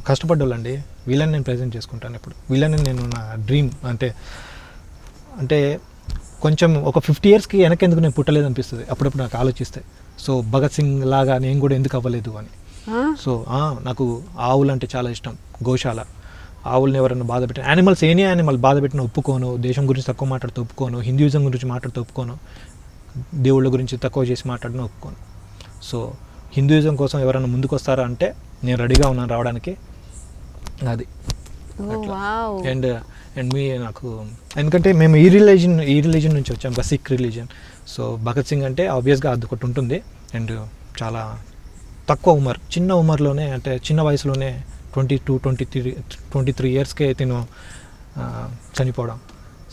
కష్టపడ్డోళ్ళండి, వీళ్ళని నేను ప్రజెంట్ చేసుకుంటాను. ఇప్పుడు వీళ్ళని నేను నా డ్రీమ్ అంటే కొంచెం ఒక 50 yearsకి వెనక్కి ఎందుకు నేను పుట్టలేదు అనిపిస్తుంది అప్పుడప్పుడు నాకు ఆలోచిస్తే. సో భగత్ సింగ్ లాగా నేను కూడా ఎందుకు అవ్వలేదు అని. సో నాకు ఆవులు అంటే చాలా ఇష్టం, గోశాల. ఆవులను ఎవరైనా బాధ పెట్టిన యానిమల్స్, ఎనీ యానిమల్ బాధ పెట్టిన ఒప్పుకోను, దేశం గురించి తక్కువ మాట్లాడుతూ ఒప్పుకోను, హిందూయిజం గురించి మాట్లాడుతూ ఒప్పుకోను, దేవుళ్ళ గురించి తక్కువ చేసి మాట్లాడిన ఒప్పుకోను. సో హిందూయిజం కోసం ఎవరైనా ముందుకు వస్తారా అంటే నేను రెడీగా ఉన్నాను రావడానికి. అది అండ్ మీ నాకు ఎందుకంటే మేము ఈ రిలీజన్ నుంచి వచ్చాం, సిక్ రిలీజన్. సో భగత్ సింగ్ అంటే ఆబ్వియస్గా అది ఒకటి ఉంటుంది. అండ్ చాలా తక్కువ ఉమర్, చిన్న ఉమర్లోనే అంటే చిన్న వయసులోనే 22-23 yearsకే తిను చనిపోవడం.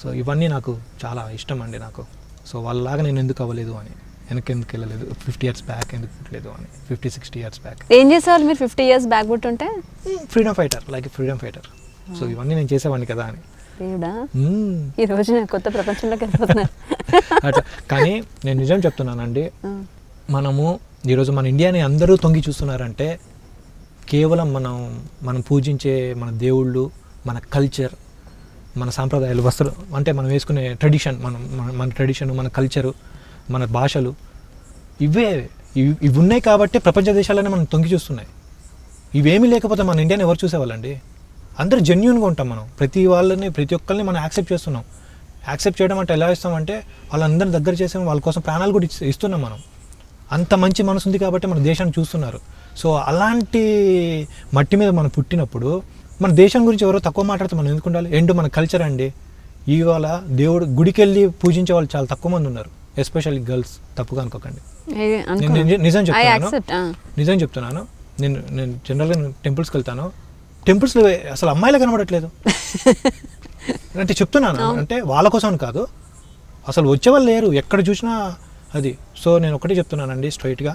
సో ఇవన్నీ నాకు చాలా ఇష్టం అండి నాకు. సో వాళ్ళలాగా నేను ఎందుకు అవ్వలేదు అని, ఎందుకు వెళ్ళలేదు 50 years బ్యాక్ ఎందుకు పుట్టలేదు అని, 50-60 years బ్యాక్. ఏం చేసేవాళ్ళు మీరు 50 years బ్యాక్ పుట్టుంటే? Freedom fighter. సో ఇవన్నీ నేను చేసేవాడిని కదా అని. ఈ రోజు నేను కొత్త ప్రపంచంలోకి వెళ్ళిపోతున్నాను. అట్లా కానీ నేను నిజం చెప్తున్నానండి, మనము ఈరోజు మన ఇండియాని అందరూ తొంగి చూస్తున్నారంటే కేవలం మనం పూజించే మన దేవుళ్ళు, మన కల్చర్, మన సాంప్రదాయాలు, వస్త్రం అంటే మనం వేసుకునే ట్రెడిషన్, మన ట్రెడిషన్, మన కల్చరు, మన భాషలు, ఇవి ఉన్నాయి కాబట్టి ప్రపంచ దేశాలనే మనం తొంగి చూస్తున్నాయి. ఇవేమీ లేకపోతే మన ఇండియాని ఎవరు చూసేవాళ్ళండి? అందరూ జెన్యూన్గా ఉంటాం మనం, ప్రతి ఒక్కరిని మనం యాక్సెప్ట్ చేస్తున్నాం. యాక్సెప్ట్ చేయడం అంటే ఎలా ఇస్తామంటే వాళ్ళందరిని దగ్గర చేసాం, వాళ్ళ కోసం ప్రాణాలు కూడా ఇస్తున్నాం మనం. అంత మంచి మనసు ఉంది కాబట్టి మన దేశాన్ని చూస్తున్నారు. సో అలాంటి మట్టి మీద మనం పుట్టినప్పుడు మన దేశం గురించి ఎవరో తక్కువ మాట్లాడితే మనం ఎందుకు ఉండాలి? మన కల్చర్ అండి. ఇవాళ దేవుడు గుడికి వెళ్ళి పూజించే వాళ్ళు చాలా తక్కువ మంది ఉన్నారు, ఎస్పెషల్లీ గర్ల్స్. తప్పుగా అనుకోకండి, నిజం చెప్తున్నాను. నేను జనరల్గా టెంపుల్స్కి వెళ్తాను, టెంపుల్స్లో అసలు అమ్మాయిలే కనబడట్లేదు. అంటే చెప్తున్నాను, అంటే వాళ్ళ కోసం కాదు, అసలు వచ్చేవాళ్ళు లేరు, ఎక్కడ చూసినా అది. సో నేను ఒకటే చెప్తున్నానండి స్ట్రైట్గా,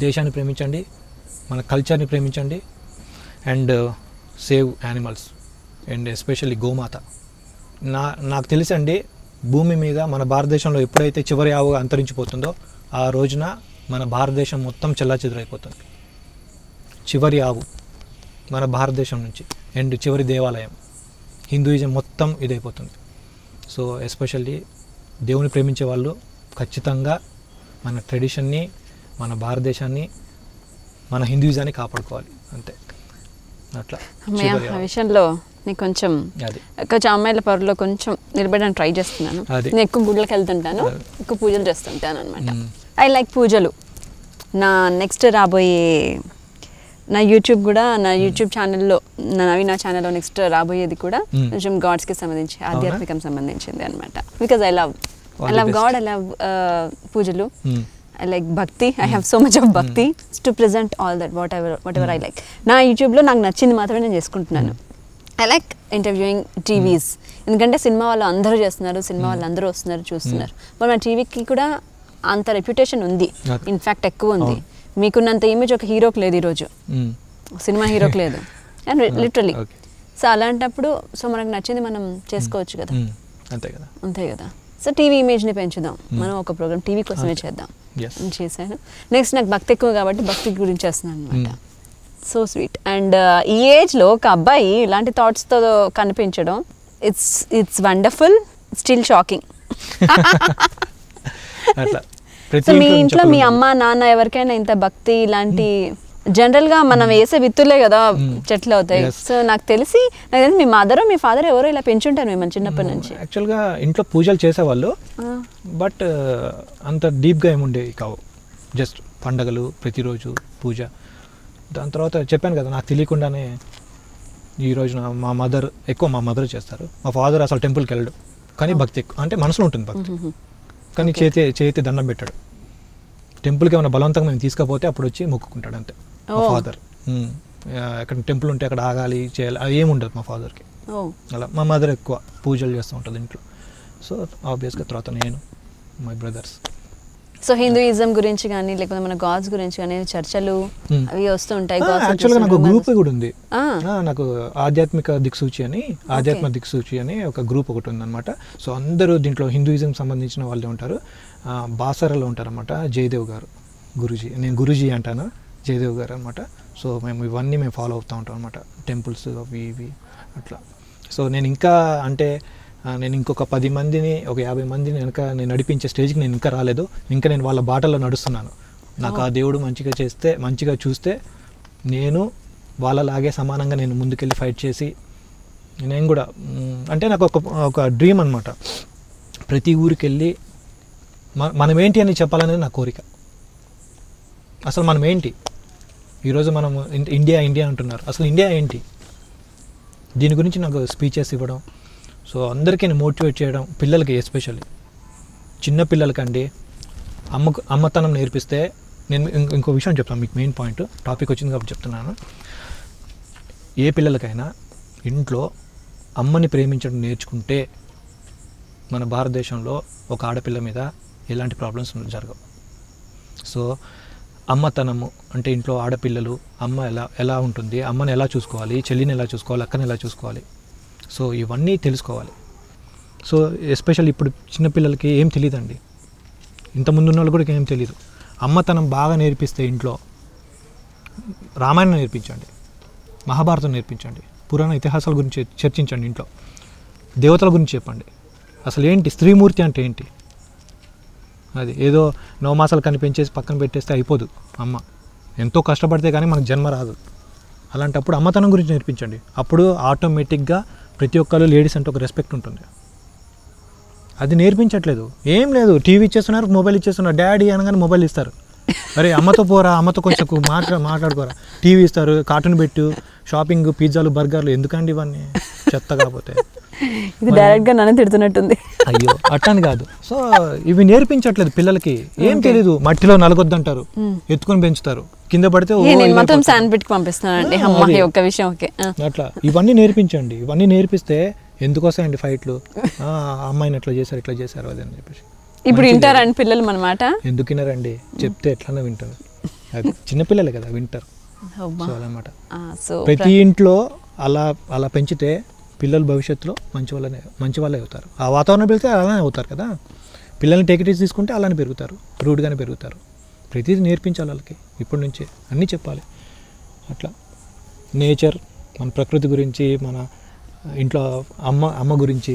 దేశాన్ని ప్రేమించండి, మన కల్చర్ని ప్రేమించండి, and save animals, and especially గోమాత. నాకు తెలుసండి, భూమి మీద మన భారతదేశంలో ఎప్పుడైతే చివరి ఆవుగా అంతరించిపోతుందో ఆ రోజున మన భారతదేశం మొత్తం చెల్లాచెదురైపోతుంది. చివరి ఆవు మన భారతదేశం నుంచి, అండ్ చివరి దేవాలయం, హిందూయిజం మొత్తం ఇదైపోతుంది. సో ఎస్పెషల్లీ దేవుని ప్రేమించే వాళ్ళు ఖచ్చితంగా మన ట్రెడిషన్ని, మన భారతదేశాన్ని, మన హిందూయిజాన్ని కాపాడుకోవాలి అంతే. అట్లా ఆ విషయంలో నేను కొంచెం అమ్మాయిల పరులో కొంచెం నిలబడడానికి ట్రై చేస్తున్నాను. నేను ఎక్కువ గుళ్ళకి వెళ్తుంటాను, ఎక్కువ పూజలు చేస్తుంటాను అనమాట. ఐ లైక్ పూజలు. నా నెక్స్ట్ రాబోయే నా యూట్యూబ్ కూడా, నా యూట్యూబ్ ఛానల్లో, నా నవీన ఛానల్లో నెక్స్ట్ రాబోయేది కూడా కొంచెం గాడ్స్కి సంబంధించి, ఆధ్యాత్మికం సంబంధించింది అనమాట. Because I love God, I love పూజలు, I like bhakti. I have so much of bhakti to present all that whatever I like. నా యూట్యూబ్లో నాకు నచ్చింది మాత్రమే నేను చేసుకుంటున్నాను. ఐ లైక్ ఇంటర్వ్యూయింగ్ టీవీస్, ఎందుకంటే సినిమా వాళ్ళు అందరూ చేస్తున్నారు, సినిమా వాళ్ళు అందరూ వస్తున్నారు, చూస్తున్నారు. మరి మన టీవీకి కూడా అంత రెప్యుటేషన్ ఉంది, ఇన్ఫ్యాక్ట్ ఎక్కువ ఉంది. మీకున్నంత ఇమేజ్ ఒక హీరోకి లేదు ఈరోజు, సినిమా హీరోకి లేదు, అండ్ లిటరలీ. సో అలాంటప్పుడు సో మనకు నచ్చింది మనం చేసుకోవచ్చు కదా, అంతే కదా. సో టీవీ ఇమేజ్ని పెంచుదాం, మనం ఒక ప్రోగ్రామ్ టీవీ కోసమే చేద్దాం చేశాను. నెక్స్ట్ నాకు భక్తి ఎక్కువ కాబట్టి భక్తి గురించి చేస్తున్నాను అనమాట. So sweet. అండ్ ఈ ఏజ్లో ఒక అబ్బాయి ఇలాంటి థాట్స్తో కనిపించడం, it's wonderful, still shocking. So మీ ఇంట్లో మీ అమ్మ నాన్న ఎవరికైనా ఇంత భక్తి ఇలాంటి, జనరల్గా మనం వేసే విత్తులే కదా చెట్లు అవుతాయి. సో నాకు తెలిసి మీ మదర్ మీ ఫాదర్ ఎవరో ఇలా పెంచుంటారు మిమ్మల్ని చిన్నప్పటి నుంచి. యాక్చువల్గా ఇంట్లో పూజలు చేసేవాళ్ళు, బట్ అంత డీప్గా ఏముండేవి కావు. జస్ట్ పండగలు, ప్రతిరోజు పూజ. దాని తర్వాత చెప్పాను కదా, నాకు తెలియకుండానే ఈరోజు మా మదర్ చేస్తారు. మా ఫాదర్ అసలు టెంపుల్కి వెళ్ళడు, కానీ భక్తి ఎక్కువ, అంటే మనసులో ఉంటుంది భక్తి, కానీ చేతి దండం పెట్టాడు. టెంపుల్కి ఏమైనా బలవంతంగా మేము తీసుకపోతే అప్పుడు వచ్చి మొక్కుకుంటాడు అంతే మా ఫాదర్. ఎక్కడ టెంపుల్ ఉంటే అక్కడ ఆగాలి, చేయాలి, అది ఏముండదు మా ఫాదర్కి. అలా మా మదర్ ఎక్కువ పూజలు చేస్తూ ఉంటుంది ఇంట్లో. సో ఆబ్వియస్గా తర్వాత నేను, మై బ్రదర్స్. సో హిందూయిజం గురించి కానీ లేకపోతే మన గాడ్స్ గురించి కానీ చర్చలు అవి వస్తూ ఉంటాయి. యాక్చువల్గా నాకు గ్రూప్ కూడా ఉంది, నాకు ఆధ్యాత్మిక దిక్సూచి అని ఒక గ్రూప్ ఒకటి ఉందన్నమాట. సో అందరూ దీంట్లో హిందూయిజం సంబంధించిన వాళ్ళే ఉంటారు. బాసరలో ఉంటారన్నమాట జయదేవ్ గారు, గురూజీ. నేను గురూజీ అంటాను, జయదేవ్ గారు అనమాట. సో మేము ఫాలో అవుతూ ఉంటాం అనమాట, టెంపుల్స్ అవి ఇవి అట్లా. సో నేను ఇంకా అంటే నేను ఇంకొక 10 మందిని, ఒక 50 మందిని వెనక నేను నడిపించే స్టేజ్కి నేను ఇంకా రాలేదు. ఇంకా నేను వాళ్ళ బాటలో నడుస్తున్నాను. నాకు ఆ దేవుడు మంచిగా చూస్తే నేను వాళ్ళలాగే సమానంగా నేను ముందుకెళ్ళి ఫైట్ చేసి, నేను కూడా అంటే నాకు ఒక డ్రీమ్ అనమాట. ప్రతి ఊరికి వెళ్ళి మనం ఏంటి అని చెప్పాలనేది నా కోరిక. అసలు మనం ఏంటి, ఈరోజు మనం ఇండియా అంటున్నారు, అసలు ఇండియా ఏంటి, దీని గురించి నాకు స్పీచెస్ ఇవ్వడం. సో అందరికీ మోటివేట్ చేయడం, పిల్లలకి ఎస్పెషల్లీ చిన్న పిల్లలకండి అమ్మతనం నేర్పిస్తే. నేను ఇంకో విషయం చెప్తాను మీకు, మెయిన్ పాయింట్ టాపిక్ వచ్చింది కాబట్టి చెప్తున్నాను. ఏ పిల్లలకైనా ఇంట్లో అమ్మని ప్రేమించడం నేర్చుకుంటే మన భారతదేశంలో ఒక ఆడపిల్ల మీద ఎలాంటి ప్రాబ్లమ్స్ జరగవు. సో అమ్మతనము అంటే ఇంట్లో ఆడపిల్లలు అమ్మ ఎలా ఉంటుంది, అమ్మని ఎలా చూసుకోవాలి, చెల్లిని ఎలా చూసుకోవాలి, అక్కని ఎలా చూసుకోవాలి, సో ఇవన్నీ తెలుసుకోవాలి. సో ఎస్పెషల్లీ ఇప్పుడు చిన్నపిల్లలకి ఏం తెలియదండి, ఇంతకుముందు ఉన్న వాళ్ళు కూడా ఏం తెలియదు. అమ్మతనం బాగా నేర్పిస్తే ఇంట్లో రామాయణం నేర్పించండి, మహాభారతం నేర్పించండి, పురాణ ఇతిహాసాల గురించి చర్చించండి, ఇంట్లో దేవతల గురించి చెప్పండి. అసలు ఏంటి స్త్రీమూర్తి అంటే ఏంటి, అది ఏదో 9 మాసాలు కనిపించేసి పక్కన పెట్టేస్తే అయిపోదు. అమ్మ ఎంతో కష్టపడితే కానీ మనకు జన్మ రాదు. అలాంటప్పుడు అమ్మతనం గురించి నేర్పించండి. అప్పుడు ఆటోమేటిక్గా ప్రతి ఒక్కరు లేడీస్ అంటే ఒక రెస్పెక్ట్ ఉంటుంది. అది నేర్పించట్లేదు, ఏం లేదు, టీవీ ఇచ్చేస్తున్నారు, మొబైల్ ఇచ్చేస్తున్నారు. డాడీ అనగానే మొబైల్ ఇస్తారు. అరే అమ్మతో పోరా, అమ్మతో కొంచెం మాట్లాడుకోరా, టీవీ ఇస్తారు, కార్టూన్ పెట్టు, షాపింగ్, పిజ్జాలు, బర్గర్లు, ఎందుకండి ఇవన్నీ చెత్త కాకపోతే. ఇది డైరెక్ట్గా నన్ను తిడుతున్నట్టుంది. అయ్యో అట్టని కాదు. సో ఇవి నేర్పించట్లేదు పిల్లలకి, ఏం తెలీదు. మట్టిలో నలగొద్దంటారు, ఎత్తుకొని పెంచుతారు, కింద పడితే మొత్తం శాండ్విచ్కి పంపిస్తున్నానండి ఒక విషయం. ఓకే, అట్లా ఇవన్నీ నేర్పించండి. ఇవన్నీ నేర్పిస్తే ఎందుకు వస్తాయండి ఫైట్లు, అమ్మాయిని ఎట్లా చేశారు ఇట్లా చేశారు అది అని చెప్పేసి. ఇప్పుడు వింటారండి పిల్లలు మన మాట? ఎందుకు వినరండి, చెప్తే ఎట్లన్నా వింటారు. అది చిన్నపిల్లలే కదా, వింటారు. సో అదనమాట. ప్రతి ఇంట్లో అలా పెంచితే పిల్లలు భవిష్యత్తులో మంచి వాళ్ళే అవుతారు. ఆ వాతావరణం పెడితే అలానే అవుతారు కదా. పిల్లల్ని టేకిటీస్ తీసుకుంటే అలానే పెరుగుతారు, రూడ్గానే పెరుగుతారు. ప్రతిదీ నేర్పించాలి వాళ్ళకి ఇప్పటి నుంచే, అన్నీ చెప్పాలి. అట్లా నేచర్, మన ప్రకృతి గురించి, మన ఇంట్లో అమ్మ గురించి,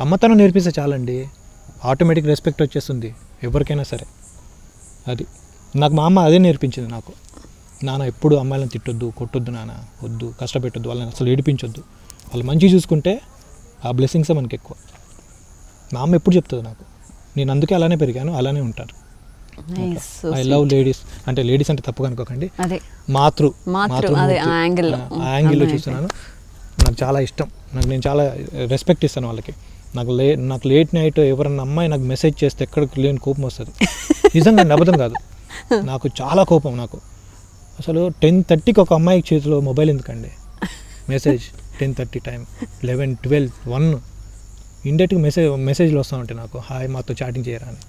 అమ్మతనం నేర్పిస్తే చాలండి, ఆటోమేటిక్ రెస్పెక్ట్ వచ్చేస్తుంది ఎవరికైనా సరే. అది నాకు మా అమ్మ అదే నేర్పించింది నాకు. నాన్న ఎప్పుడు అమ్మాయిలను తిట్టొద్దు, కొట్టొద్దు, నాన్న వద్దు, కష్టపెట్టొద్దు, వాళ్ళని అసలు ఏడిపించొద్దు, వాళ్ళు మంచిగా చూసుకుంటే ఆ బ్లెస్సింగ్సే మనకి ఎక్కువ. మా అమ్మ ఎప్పుడు చెప్తుంది నాకు. నేను అందుకే అలానే పెరిగాను, అలానే ఉంటాను. I love ladies. అంటే లేడీస్ అంటే తప్పుగా అనుకోకండి, మాతృ ఆ యాంగిల్లో చూస్తున్నాను. నాకు చాలా ఇష్టం, నేను చాలా రెస్పెక్ట్ ఇస్తాను వాళ్ళకి. నాకు లేట్ నైట్ ఎవరన్నా అమ్మాయి నాకు మెసేజ్ చేస్తే ఎక్కడికి లేని కోపం వస్తుంది. నిజంగా అబద్ధం కాదు, నాకు చాలా కోపం. నాకు అసలు 10:30కి ఒక అమ్మాయి చేతిలో మొబైల్ ఎందుకండి, మెసేజ్ 10:30 టైం, 11, 12, 1 ఇండైరెక్ట్గా మెసేజ్లు వస్తూ ఉంటాయి నాకు, హాయ్ మాతో చాటింగ్ చేయరా అని.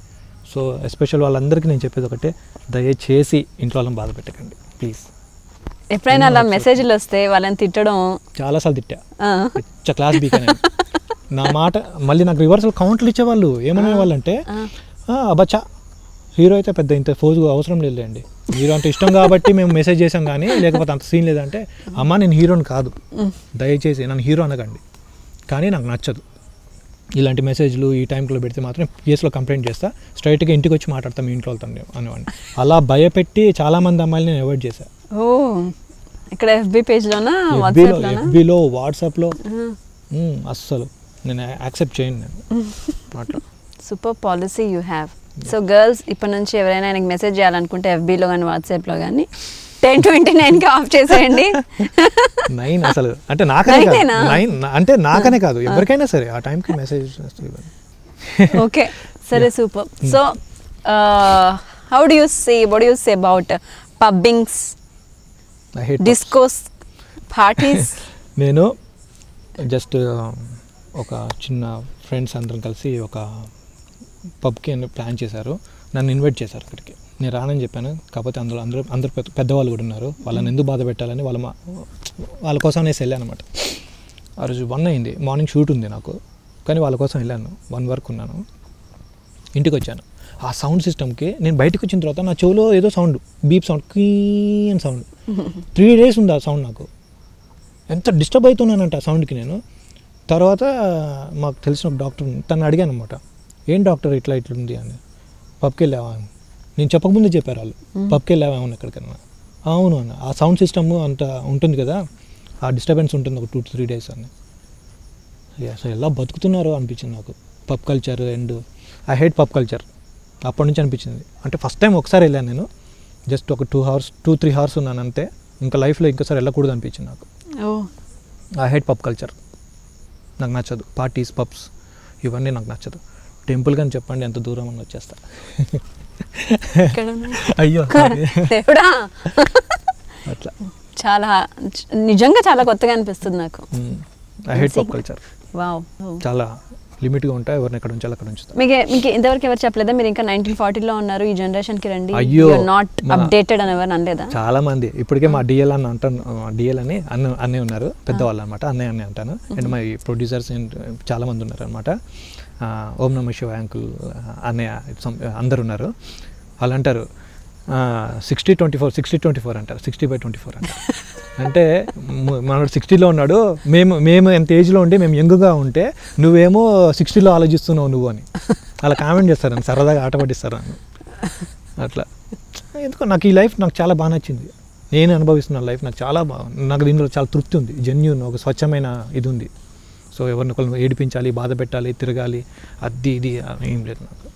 సో ఎస్పెషల్ వాళ్ళందరికీ నేను చెప్పేది ఒకటే, దయచేసి ఇంట్లో వాళ్ళని బాధ పెట్టకండి ప్లీజ్. ఎప్పుడైనా అలా మెసేజ్లు వస్తే వాళ్ళని తిట్టడం చాలాసార్లు తిట్టా, క్లాస్ బీకానే. నా మాట మళ్ళీ నాకు రివర్సల్ కౌంట్లు ఇచ్చేవాళ్ళు. ఏమనే వాళ్ళు అంటే, అబ్బచ్చా హీరో అయితే పెద్ద ఇంత ఫోజు అవసరం లేదండి, హీరో అంటే ఇష్టం కాబట్టి మేము మెసేజ్ చేసాం కానీ లేకపోతే అంత సీన్ లేదంటే, అమ్మ నేను హీరోని కాదు, దయచేసి నన్ను హీరో అనకండి. కానీ నాకు నచ్చదు ఇలాంటి మెసేజ్లు. ఈ టైంలో పెడితే మాత్రం కేసులో కంప్లైంట్ చేస్తా, స్ట్రైట్గా ఇంటికి వచ్చి మాట్లాడతాం ఇంట్లో వెళ్తాను అనేవాడిని. అలా భయపెట్టి చాలామంది అమ్మాయిలు నేను అవాయిడ్ చేశాను. ఇక్కడ ఎఫ్బీ పేజ్లోనా, ఎఫ్బీలో, వాట్సాప్లో అస్సలు నేను యాక్సెప్ట్ చేయను నేను అట్లా. Super policy you have. So girls ఇప్పటి నుంచి ఎవరైనా ఆయనకి మెసేజ్ చేయాలనుకుంటే ఎఫ్బీలో కానీ వాట్సాప్లో కానీ 10:29కి ఆఫ్ చేసేయండి. 9 అసలు అంటే నాకనే కాదు ఎవరికైనా సరే ఆ టైంకి మెసేజ్. ఓకే సరే, super. So what do you say about pubbings, discos, parties? నేను జస్ట్ ఒక చిన్న ఫ్రెండ్స్ అందరం కలిసి ఒక పబ్కి ప్లాన్ చేశారు, నన్ను ఇన్వైట్ చేశారు అక్కడికి. నేను రానని చెప్పాను, కాకపోతే అందరూ పెద్దవాళ్ళు కూడా ఉన్నారు, వాళ్ళని ఎందుకు బాధ పెట్టాలని వాళ్ళ కోసం అనేసి వెళ్ళాను అనమాట. ఆ రోజు 1 అయింది, మార్నింగ్ షూట్ ఉంది నాకు, కానీ వాళ్ళ కోసం వెళ్ళాను. 1 వరకు ఉన్నాను, ఇంటికి వచ్చాను. ఆ సౌండ్ సిస్టమ్కి నేను బయటకు వచ్చిన తర్వాత నా చెవులో ఏదో సౌండ్, బీప్ సౌండ్, క్వీ అని సౌండ్. 3 days ఉంది ఆ సౌండ్. నాకు ఎంత డిస్టర్బ్ అవుతున్నానంటే ఆ సౌండ్కి నేను. తర్వాత మాకు తెలిసిన ఒక డాక్టర్, తను అడిగాను అనమాట, ఏం డాక్టర్ ఇట్లా ఉంది అని. పబ్కి వెళ్ళావా అని. నేను చెప్పకముందే చెప్పారు వాళ్ళు, పబ్కి వెళ్ళావా అవును ఎక్కడికన్నా. అవును అన్న, ఆ సౌండ్ సిస్టమ్ అంత ఉంటుంది కదా, ఆ డిస్టర్బెన్స్ ఉంటుంది ఒక 2-3 days అని. అసలు ఎలా బతుకుతున్నారో అనిపించింది నాకు. Pub culture and I hate pub culture అప్పటి నుంచి అనిపించింది. అంటే ఫస్ట్ టైం ఒకసారి వెళ్ళాను నేను, జస్ట్ ఒక 2-3 hours ఉన్నాను అంతే. ఇంకా లైఫ్లో ఇంకోసారి వెళ్ళకూడదు అనిపించింది నాకు. ఐ హేట్ పబ్ కల్చర్, నాకు నచ్చదు. పార్టీస్, పబ్స్ ఇవన్నీ నాకు నచ్చదు. టెంపుల్ కానీ చెప్పండి ఎంత దూరం అని వచ్చేస్తా. అయ్యో అట్లా చాలా నిజంగా చాలా కొత్తగా అనిపిస్తుంది నాకు. I hate pub culture. Wow, చాలా లిమిట్గా ఉంటాయి, ఎవరిని ఎక్కడ ఉంచాలి అక్కడ ఉంచుతారు. మీకు ఇంతవరకు ఎవరు చెప్పలేదా మీరు ఇంకా 1940లో ఉన్నారు, ఈ జనరేషన్కి రండి, అయ్యో నాట్ అప్డేటెడ్ అని ఎవరు అనలేదా? చాలా మంది ఇప్పటికే మా డిఎల్ అని అంటాను, డిఎల్ అని అన్నయ్య ఉన్నారు, పెద్దవాళ్ళు అనమాట, అన్నయ్య అంటాను. అండ్ మై ప్రొడ్యూసర్స్ చాలా మంది ఉన్నారు అనమాట. ఓం నమ శివ అంకుల్, అన్నయ్య, అందరు ఉన్నారు. వాళ్ళు అంటారు 60-24 60-24 అంటారు, 60/24 అంటారు. అంటే మనోడు 60లో ఉన్నాడు, మేము ఎంత ఏజ్లో ఉండి మేము యంగ్గా ఉంటే నువ్వేమో 60లో ఆలోచిస్తున్నావు నువ్వు అని అలా కామెంట్ చేస్తారు, అని సరదాగా ఆట పట్టిస్తారు నన్ను అట్లా. ఎందుకో నాకు ఈ లైఫ్ నాకు చాలా బాగా నచ్చింది, నేను అనుభవిస్తున్న లైఫ్ నాకు చాలా నాకు దీనిలో చాలా తృప్తి ఉంది, జెన్యూన్ ఒక స్వచ్ఛమైన ఇది ఉంది. సో ఎవరినొకరిని ఏడిపించాలి, బాధ పెట్టాలి, తిరగాలి, అది ఇది ఏం లేదు నాకు.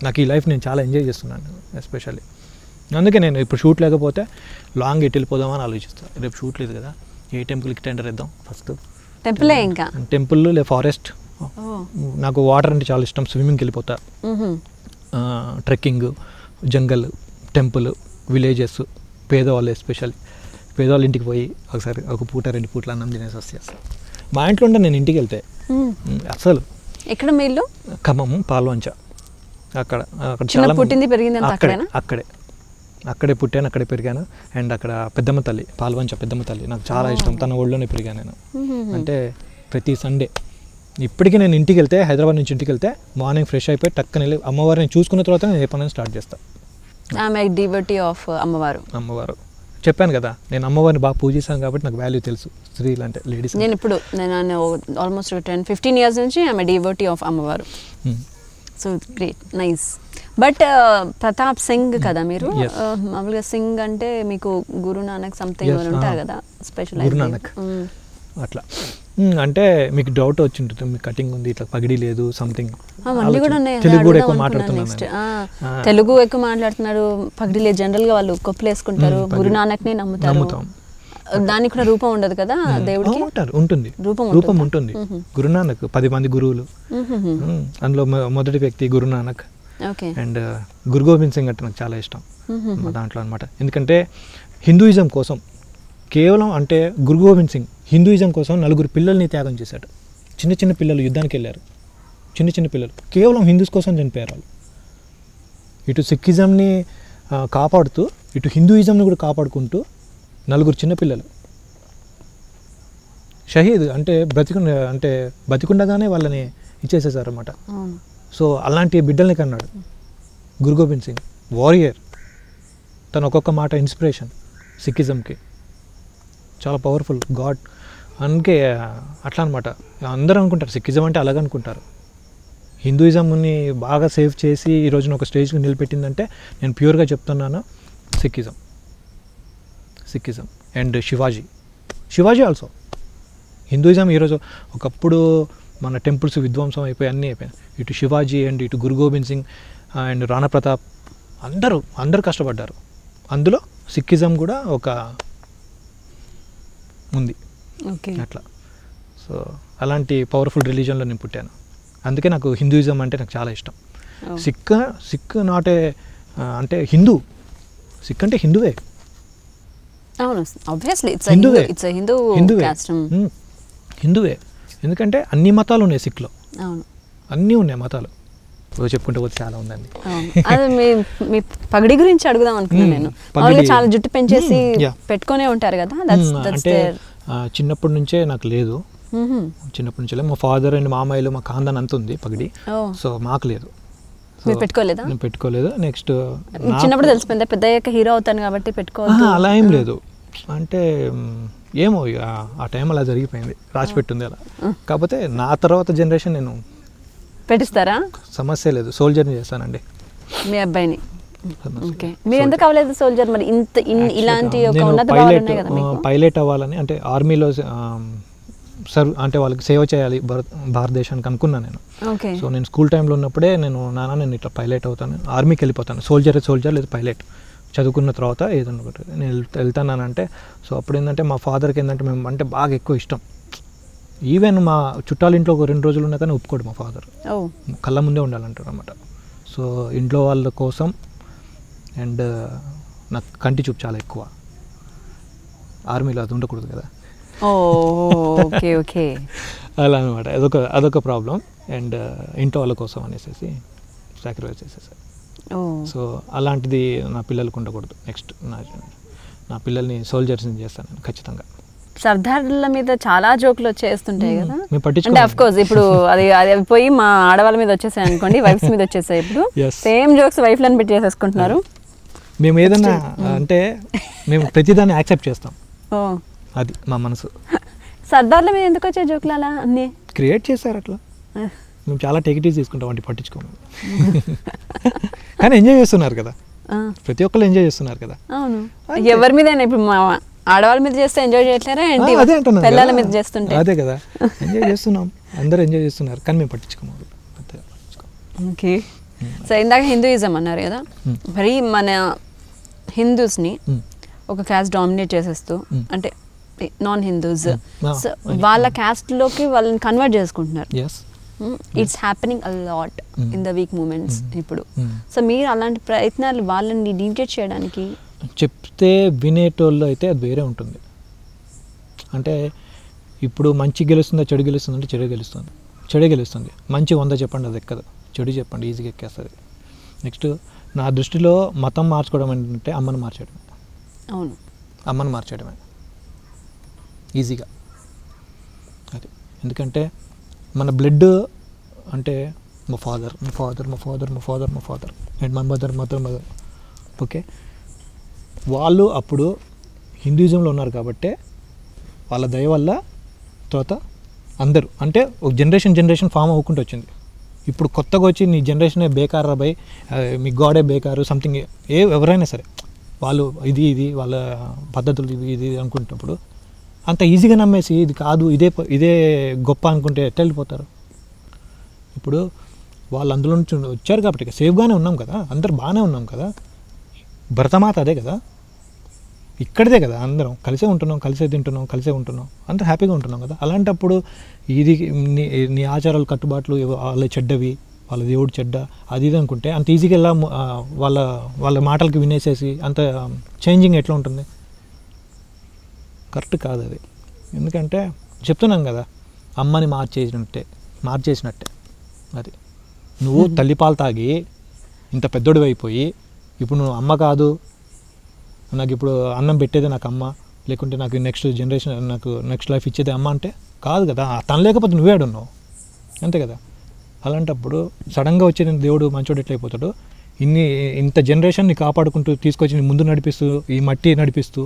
నాకు ఈ లైఫ్ నేను చాలా ఎంజాయ్ చేస్తున్నాను ఎస్పెషల్లీ. అందుకే నేను ఇప్పుడు షూట్ లేకపోతే లాంగ్ ఎటు వెళ్ళిపోదామని ఆలోచిస్తాను. రేపు షూట్ లేదు కదా, ఏ టెంపుల్కి టెండర్ ఇద్దాం ఫస్ట్, టెంపులే ఇంకా టెంపుల్ లే ఫారెస్ట్. నాకు వాటర్ అంటే చాలా ఇష్టం, స్విమ్మింగ్కి వెళ్ళిపోతా. ట్రెక్కింగ్, జంగల్, టెంపుల్, విలేజెస్, పేదవాళ్ళు ఎస్పెషల్లీ పేదవాళ్ళ ఇంటికి పోయి ఒకసారి ఒక పూట 2 పూటలు అన్నం తినేసి వచ్చేస్తాను. మా ఇంట్లో ఉంటే నేను ఇంటికి వెళ్తే అసలు. ఎక్కడ మీ ఇల్లు? ఖమ్మం, పాల్వంచ. అక్కడ చాలా పుట్టింది పెరిగింది అక్కడే పుట్టాను, అక్కడే పెరిగాను. అండ్ అక్కడ పెద్దమ్మ తల్లి, పాల్వంచ పెద్దమ్మ తల్లి నాకు చాలా ఇష్టం, తన ఒళ్ళోనే పెరిగాను నేను. అంటే ప్రతి సండే ఇప్పటికీ నేను ఇంటికి వెళ్తే, హైదరాబాద్ నుంచి ఇంటికి వెళ్తే మార్నింగ్ ఫ్రెష్ అయిపోయి టక్కన వెళ్ళి అమ్మవారిని చూసుకున్న తర్వాత నేను ఏ పని స్టార్ట్ చేస్తాను. డివోటీ ఆఫ్ అమ్మవారు చెప్పాను కదా, నేను అమ్మవారిని బాగా పూజిస్తాను కాబట్టి నాకు వాల్యూ తెలుసు స్త్రీలు అంటే, లేడీస్. నేను ఆల్మోస్ట్ 10-15 years నుంచి ఐఎమ్ డివోటీ ఆఫ్ అమ్మవారు. So great, nice. But Pratap Singh కదా మీరు, మామూలుగా సింగ్ అంటే మీకు గురు నానక్ సంథింగ్ ఉంటారు కదా స్పెషల్ గురు నానక్ అట్లా. అంటే మీకు డౌట్ వచ్చి ఉంటుంది, మీకు కటింగ్ ఉంది ఇట్లా పగిడి లేదు సంథింగ్. తెలుగు కూడా ఎక్కువ మాట్లాడుతున్నాను, తెలుగు ఎక్కువ మాట్లాడుతున్నారు, పగిడి లేదు. జనరల్ గా వాళ్ళు కొప్పులు వేసుకుంటారు, గురు నానక్ ని నమ్ముతారు. దానికి కూడా రూపం ఉండదు కదా దేవుడికి? ఉంటుంది, రూపం ఉంటుంది. గురునానక్ 10 మంది గురువులు, అందులో మొదటి వ్యక్తి గురునానక్. అండ్ గురు గోవింద్ సింగ్ అంటే నాకు చాలా ఇష్టం దాంట్లో అనమాట. ఎందుకంటే హిందూయిజం కోసం కేవలం అంటే గురు గోవింద్ సింగ్ హిందూయిజం కోసం 4 పిల్లల్ని త్యాగం చేశాడు. చిన్న చిన్న పిల్లలు యుద్ధానికి వెళ్ళారు, చిన్న పిల్లలు కేవలం హిందూస్ కోసం చనిపోయారు వాళ్ళు. ఇటు సిక్కిజంని కాపాడుతూ ఇటు హిందూయిజంని కూడా కాపాడుకుంటూ 4 చిన్నపిల్లలు షహీద్ అంటే బతికుండగానే వాళ్ళని ఇచ్చేసేసారు అన్నమాట. సో అలాంటి బిడ్డల్ని కన్నాడు గురు గోవింద్ సింగ్, వారియర్. తను ఒక్కొక్క మాట ఇన్స్పిరేషన్ సిక్కిజంకి, చాలా పవర్ఫుల్ గాడ్. అందుకే అట్లా అనమాట. అందరూ అనుకుంటారు సిక్కిజం అంటే అలాగనుకుంటారు. హిందూయిజంని బాగా సేవ్ చేసి ఈ రోజున ఒక స్టేజ్కి నిలబెట్టిందంటే నేను ప్యూర్గా చెప్తున్నాను Sikhism. And Shivaji also. Hinduism ఈరోజు ఒకప్పుడు మన టెంపుల్స్ విధ్వంసం అయిపోయి అన్నీ అయిపోయాయి. ఇటు శివాజీ అండ్ ఇటు గురు గోవింద్ సింగ్ అండ్ రాణా ప్రతాప్ అందరూ కష్టపడ్డారు. అందులో సిక్కిజం కూడా ఒక ఉంది అట్లా. సో అలాంటి పవర్ఫుల్ రిలీజన్లో నేను పుట్టాను. అందుకే నాకు హిందూయిజం అంటే నాకు చాలా ఇష్టం. సిక్ నాట్ ఏ అంటే హిందూ, సిక్ అంటే హిందువే. హిందువే. ఎందుకంటే అన్ని మతాలు ఉన్నాయి సిక్లో, అన్నీ ఉన్నాయి మతాలు. చెప్పుకుంటే పోతే చాలా ఉందండి. మీ పగడి గురించి అడుగుదాం అనుకున్నాను నేను. చాలా జుట్టు పెంచేసి పెట్టుకునే ఉంటారు కదా. అంటే చిన్నప్పటి నుంచే నాకు లేదు, చిన్నప్పటి నుంచే. మా ఫాదర్ అండ్ మామయ్యలు మా ఖాందాన్ అంత ఉంది పగడి. సో మాకు లేదు. పెట్టుకోలేదా? నేను పెట్టుకోలేదు. నెక్స్ట్ చిన్నప్పుడు తెలిసిపోయింది పెద్ద హీరో అవుతాను కాబట్టి పెట్టుకోవాలి అలా ఏం లేదు. అంటే ఏమో ఆ టైం అలా జరిగిపోయింది, రాసి పెట్టింది అలా. కాకపోతే నా తర్వాత జనరేషన్ నేను పెట్టిస్తారా? సమస్య లేదు, సోల్జర్ని చేస్తానండి మీ అబ్బాయిని. ఓకే, మీరు ఎందుకు అవ్వలేదు సోల్జర్? మరి ఇంత ఇలాంటి ఒక ఉన్నత భావాలు ఉన్నాయి కదా మీకు. పైలట్ అవ్వాలని, అంటే ఆర్మీలో అంటే వాళ్ళకి సేవ చేయాలి భారతదేశానికి అనుకున్నాను నేను. సో నేను స్కూల్ టైంలో ఉన్నప్పుడే నేను ఇట్లా పైలట్ అవుతాను, ఆర్మీకి వెళ్ళిపోతాను. సోల్జర్ లేదా పైలట్ చదువుకున్న తర్వాత ఏదన్నా ఒకటి నేను వెళ్తానంటే. సో అప్పుడు ఏంటంటే మా ఫాదర్కి ఏంటంటే మేము అంటే బాగా ఎక్కువ ఇష్టం. ఈవెన్ మా చుట్టాల ఇంట్లో ఒక 2 రోజులు ఉన్నా కానీ ఒప్పుకోడు మా ఫాదర్, కళ్ళ ముందే ఉండాలంటారు అన్నమాట. సో ఇంట్లో వాళ్ళ కోసం అండ్ నాకు కంటి చూపు చాలా ఎక్కువ. ఆర్మీలో అది ఉండకూడదు కదా, ఓకే అలా అనమాట. అదొక ప్రాబ్లం. అండ్ ఇంట్లో వాళ్ళ కోసం అనేసి సాక్రిఫైస్ చేసేసారు. సో అలాంటిది నా పిల్లలకు ఉండకూడదు. నెక్స్ట్ నా పిల్లల్ని సోల్జర్స్ని చేస్తాను నేను ఖచ్చితంగా. సర్దార్ల మీద చాలా జోకులు వచ్చేస్తుంటాయి కదా, అంటే అఫ్ కోర్స్ ఇప్పుడు అది పోయి మా ఆడవాళ్ళ మీద వచ్చేసాయి అనుకోండి, వైఫ్స్ మీద వచ్చేసాయి. ఇప్పుడు సేమ్ జోక్స్ వైఫ్లను పెట్టి చేసేసుకుంటున్నారు. మేము ఏదన్నా అంటే మేము ప్రతిదాన్ని యాక్సెప్ట్ చేస్తాం, అది మా మనసు. సర్దార్ల మీద ఎందుకు వచ్చే జోకులు అలా అన్నీ క్రియేట్ చేశారు అట్లా. మేము చాలా టెకిటీస్ తీసుకుంటాం, అంటే పట్టించుకోము. కానీ ఎంజాయ్ చేస్తున్నారు కదా, ప్రతి ఒక్కరు ఎంజాయ్ చేస్తున్నారు కదా. అవును, ఎవరి మీద ఇప్పుడు మా ఆడవాళ్ళ మీద చేస్తే ఎంజాయ్ చేయట్లేరా ఏంటి? అదే అంటున్నాను, పిల్లల మీద చేస్తుంటే. అదే కదా, ఎంజాయ్ చేస్తున్నాం, అందరూ ఎంజాయ్ చేస్తున్నారు, కానీ మేము పట్టించుకోము. ఓకే, సో ఇందాక హిందూయిజం అన్నారు కదా, మరి మన హిందూస్ని ఒక క్యాస్ట్ డామినేట్ చేసేస్తూ, అంటే నాన్ హిందూస్ వాళ్ళ క్యాస్ట్లోకి వాళ్ళని కన్వర్ట్ చేసుకుంటున్నారు. It's happening a lot in the weak moments ఇప్పుడు. సో మీరు అలాంటి ప్రయత్నాలు వాళ్ళని డీవియేట్ చేయడానికి చెప్తే వినేటోళ్ళు అయితే అది వేరే ఉంటుంది. అంటే ఇప్పుడు మంచి గెలుస్తుందా చెడు గెలుస్తుంది అంటే చెడే గెలుస్తుంది. మంచి 100 చెప్పండి అది ఎక్కదు, చెడు చెప్పండి ఈజీగా ఎక్కేస్తుంది. నెక్స్ట్ నా దృష్టిలో మతం మార్చుకోవడం ఏంటంటే అమ్మను మార్చేయడమే. అవును, అమ్మను మార్చేయడమే ఈజీగా. అది ఎందుకంటే మన బ్లడ్ అంటే మా father and my mother. Okay, వాళ్ళు అప్పుడు హిందూయిజంలో ఉన్నారు కాబట్టి వాళ్ళ దయ వల్ల తర్వాత అందరూ అంటే ఒక జనరేషన్ ఫామ్ అవ్వకుండా వచ్చింది. ఇప్పుడు కొత్తగా వచ్చి నీ జనరేషనే బేకారా బై, మీ గాడే బేకారు సంథింగ్, ఎవరైనా సరే వాళ్ళు ఇది వాళ్ళ పద్ధతులు ఇది అనుకుంటున్నప్పుడు అంత ఈజీగా నమ్మేసి ఇది కాదు ఇదే గొప్ప అనుకుంటే ఎట్లా వెళ్ళిపోతారు? ఇప్పుడు వాళ్ళు అందులో నుంచి వచ్చారు కాబట్టి సేఫ్గానే ఉన్నాం కదా, అందరు బాగానే ఉన్నాం కదా, భరతమాత అదే కదా, ఇక్కడిదే కదా, అందరం కలిసే ఉంటున్నాం, కలిసే తింటున్నాం, కలిసే ఉంటున్నాం, అందరూ హ్యాపీగా ఉంటున్నాం కదా. అలాంటప్పుడు ఇది నీ ఆచారాలు కట్టుబాట్లు వాళ్ళ చెడ్డవి, వాళ్ళ దేవుడు చెడ్డ అది ఇది అనుకుంటే అంత ఈజీగా ఎలా వాళ్ళ మాటలకి వినేసేసి అంత చేంజింగ్ ఎట్లా ఉంటుంది? కరెక్ట్ కాదు అది. ఎందుకంటే చెప్తున్నాం కదా, అమ్మని మార్చేసినట్టే అది. నువ్వు తల్లిపాలు తాగి ఇంత పెద్దోడివి అయిపోయి ఇప్పుడు నువ్వు అమ్మ కాదు, నాకు ఇప్పుడు అన్నం పెట్టేదే నాకు అమ్మ, లేకుంటే నాకు నెక్స్ట్ జనరేషన్ నాకు నెక్స్ట్ లైఫ్ ఇచ్చేదే అమ్మ అంటే కాదు కదా. తను లేకపోతే నువ్వే ఆడున్నావు, అంతే కదా. అలాంటప్పుడు సడన్గా వచ్చే దేవుడు మంచోడు ఎట్లయిపోతాడు? ఇంత జనరేషన్ని కాపాడుకుంటూ తీసుకొచ్చి నీ ముందు నడిపిస్తూ, ఈ మట్టి నడిపిస్తూ,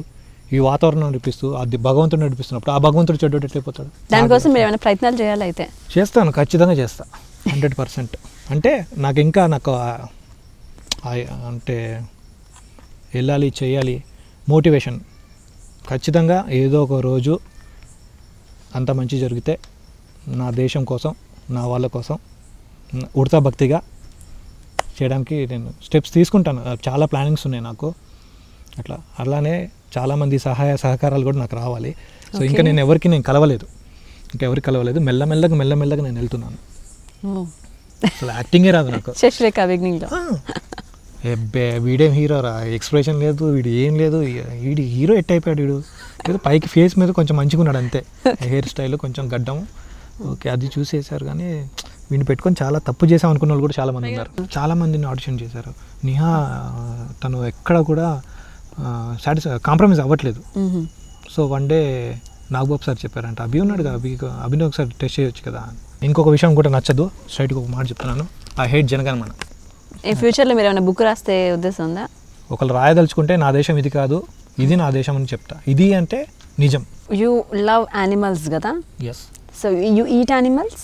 ఈ వాతావరణం నడిపిస్తూ, అది భగవంతుడు నడిపిస్తున్నప్పుడు ఆ భగవంతుడు చెడ్డోడు ఎట్లయిపోతాడు? దానికోసం మీరు ఏమైనా ప్రయత్నాలు చేయాలి? అయితే చేస్తాను, ఖచ్చితంగా చేస్తాను, 100%. అంటే నాకు ఇంకా అంటే వెళ్ళాలి, చేయాలి, మోటివేషన్ ఖచ్చితంగా. ఏదో ఒక రోజు అంత మంచి జరిగితే నా దేశం కోసం, నా వాళ్ళ కోసం ఉడతా భక్తిగా చేయడానికి నేను స్టెప్స్ తీసుకుంటాను. చాలా ప్లానింగ్స్ ఉన్నాయి నాకు అట్లా. అలానే చాలామంది సహాయ సహకారాలు కూడా నాకు రావాలి. సో ఇంకా నేను ఎవరికి కలవలేదు, మెల్లమెల్లగా నేను వెళ్తున్నాను. అసలు యాక్టింగే రాదు నాకు. వీడేం హీరో రా, ఎక్స్ప్రెషన్ లేదు, వీడు ఏం లేదు, వీడి హీరో ఎట్ అయిపోయాడు, వీడు ఏదో పైకి ఫేస్ మీద కొంచెం మంచిగా ఉన్నాడు అంతే, హెయిర్ స్టైల్ కొంచెం గడ్డం ఓకే అది చూసేసారు. కానీ వీడిని పెట్టుకొని చాలా తప్పు చేసాం అనుకున్న వాళ్ళు కూడా చాలామంది ఉన్నారు. చాలామందిని ఆడిషన్ చేశారు. నిహా తను ఎక్కడ కూడా కాంప్రమైజ్ అవ్వట్లేదు. So one day Nagababu sir చెప్పారంట, అభి ఉన్నాడుగా, అభిని ఒకసారి టెస్ట్ చేయొచ్చు కదా. ఇంకొక విషయం కూడా నచ్చదు, స్ట్రైట్గా ఒక మాట చెప్తున్నాను, ఐ హేట్ జనగణమన. ఈ ఫ్యూచర్లో మీరు ఏమైనా బుక్ రాస్తే ఉద్దేశం ఉందా? ఒకళ్ళు రాయదలుచుకుంటే నా దేశం ఇది కాదు, ఇది నా దేశం అని చెప్తా. ఇది అంటే నిజం. యూ లవ్ యానిమల్స్ కదా? Yes. So you eat animals?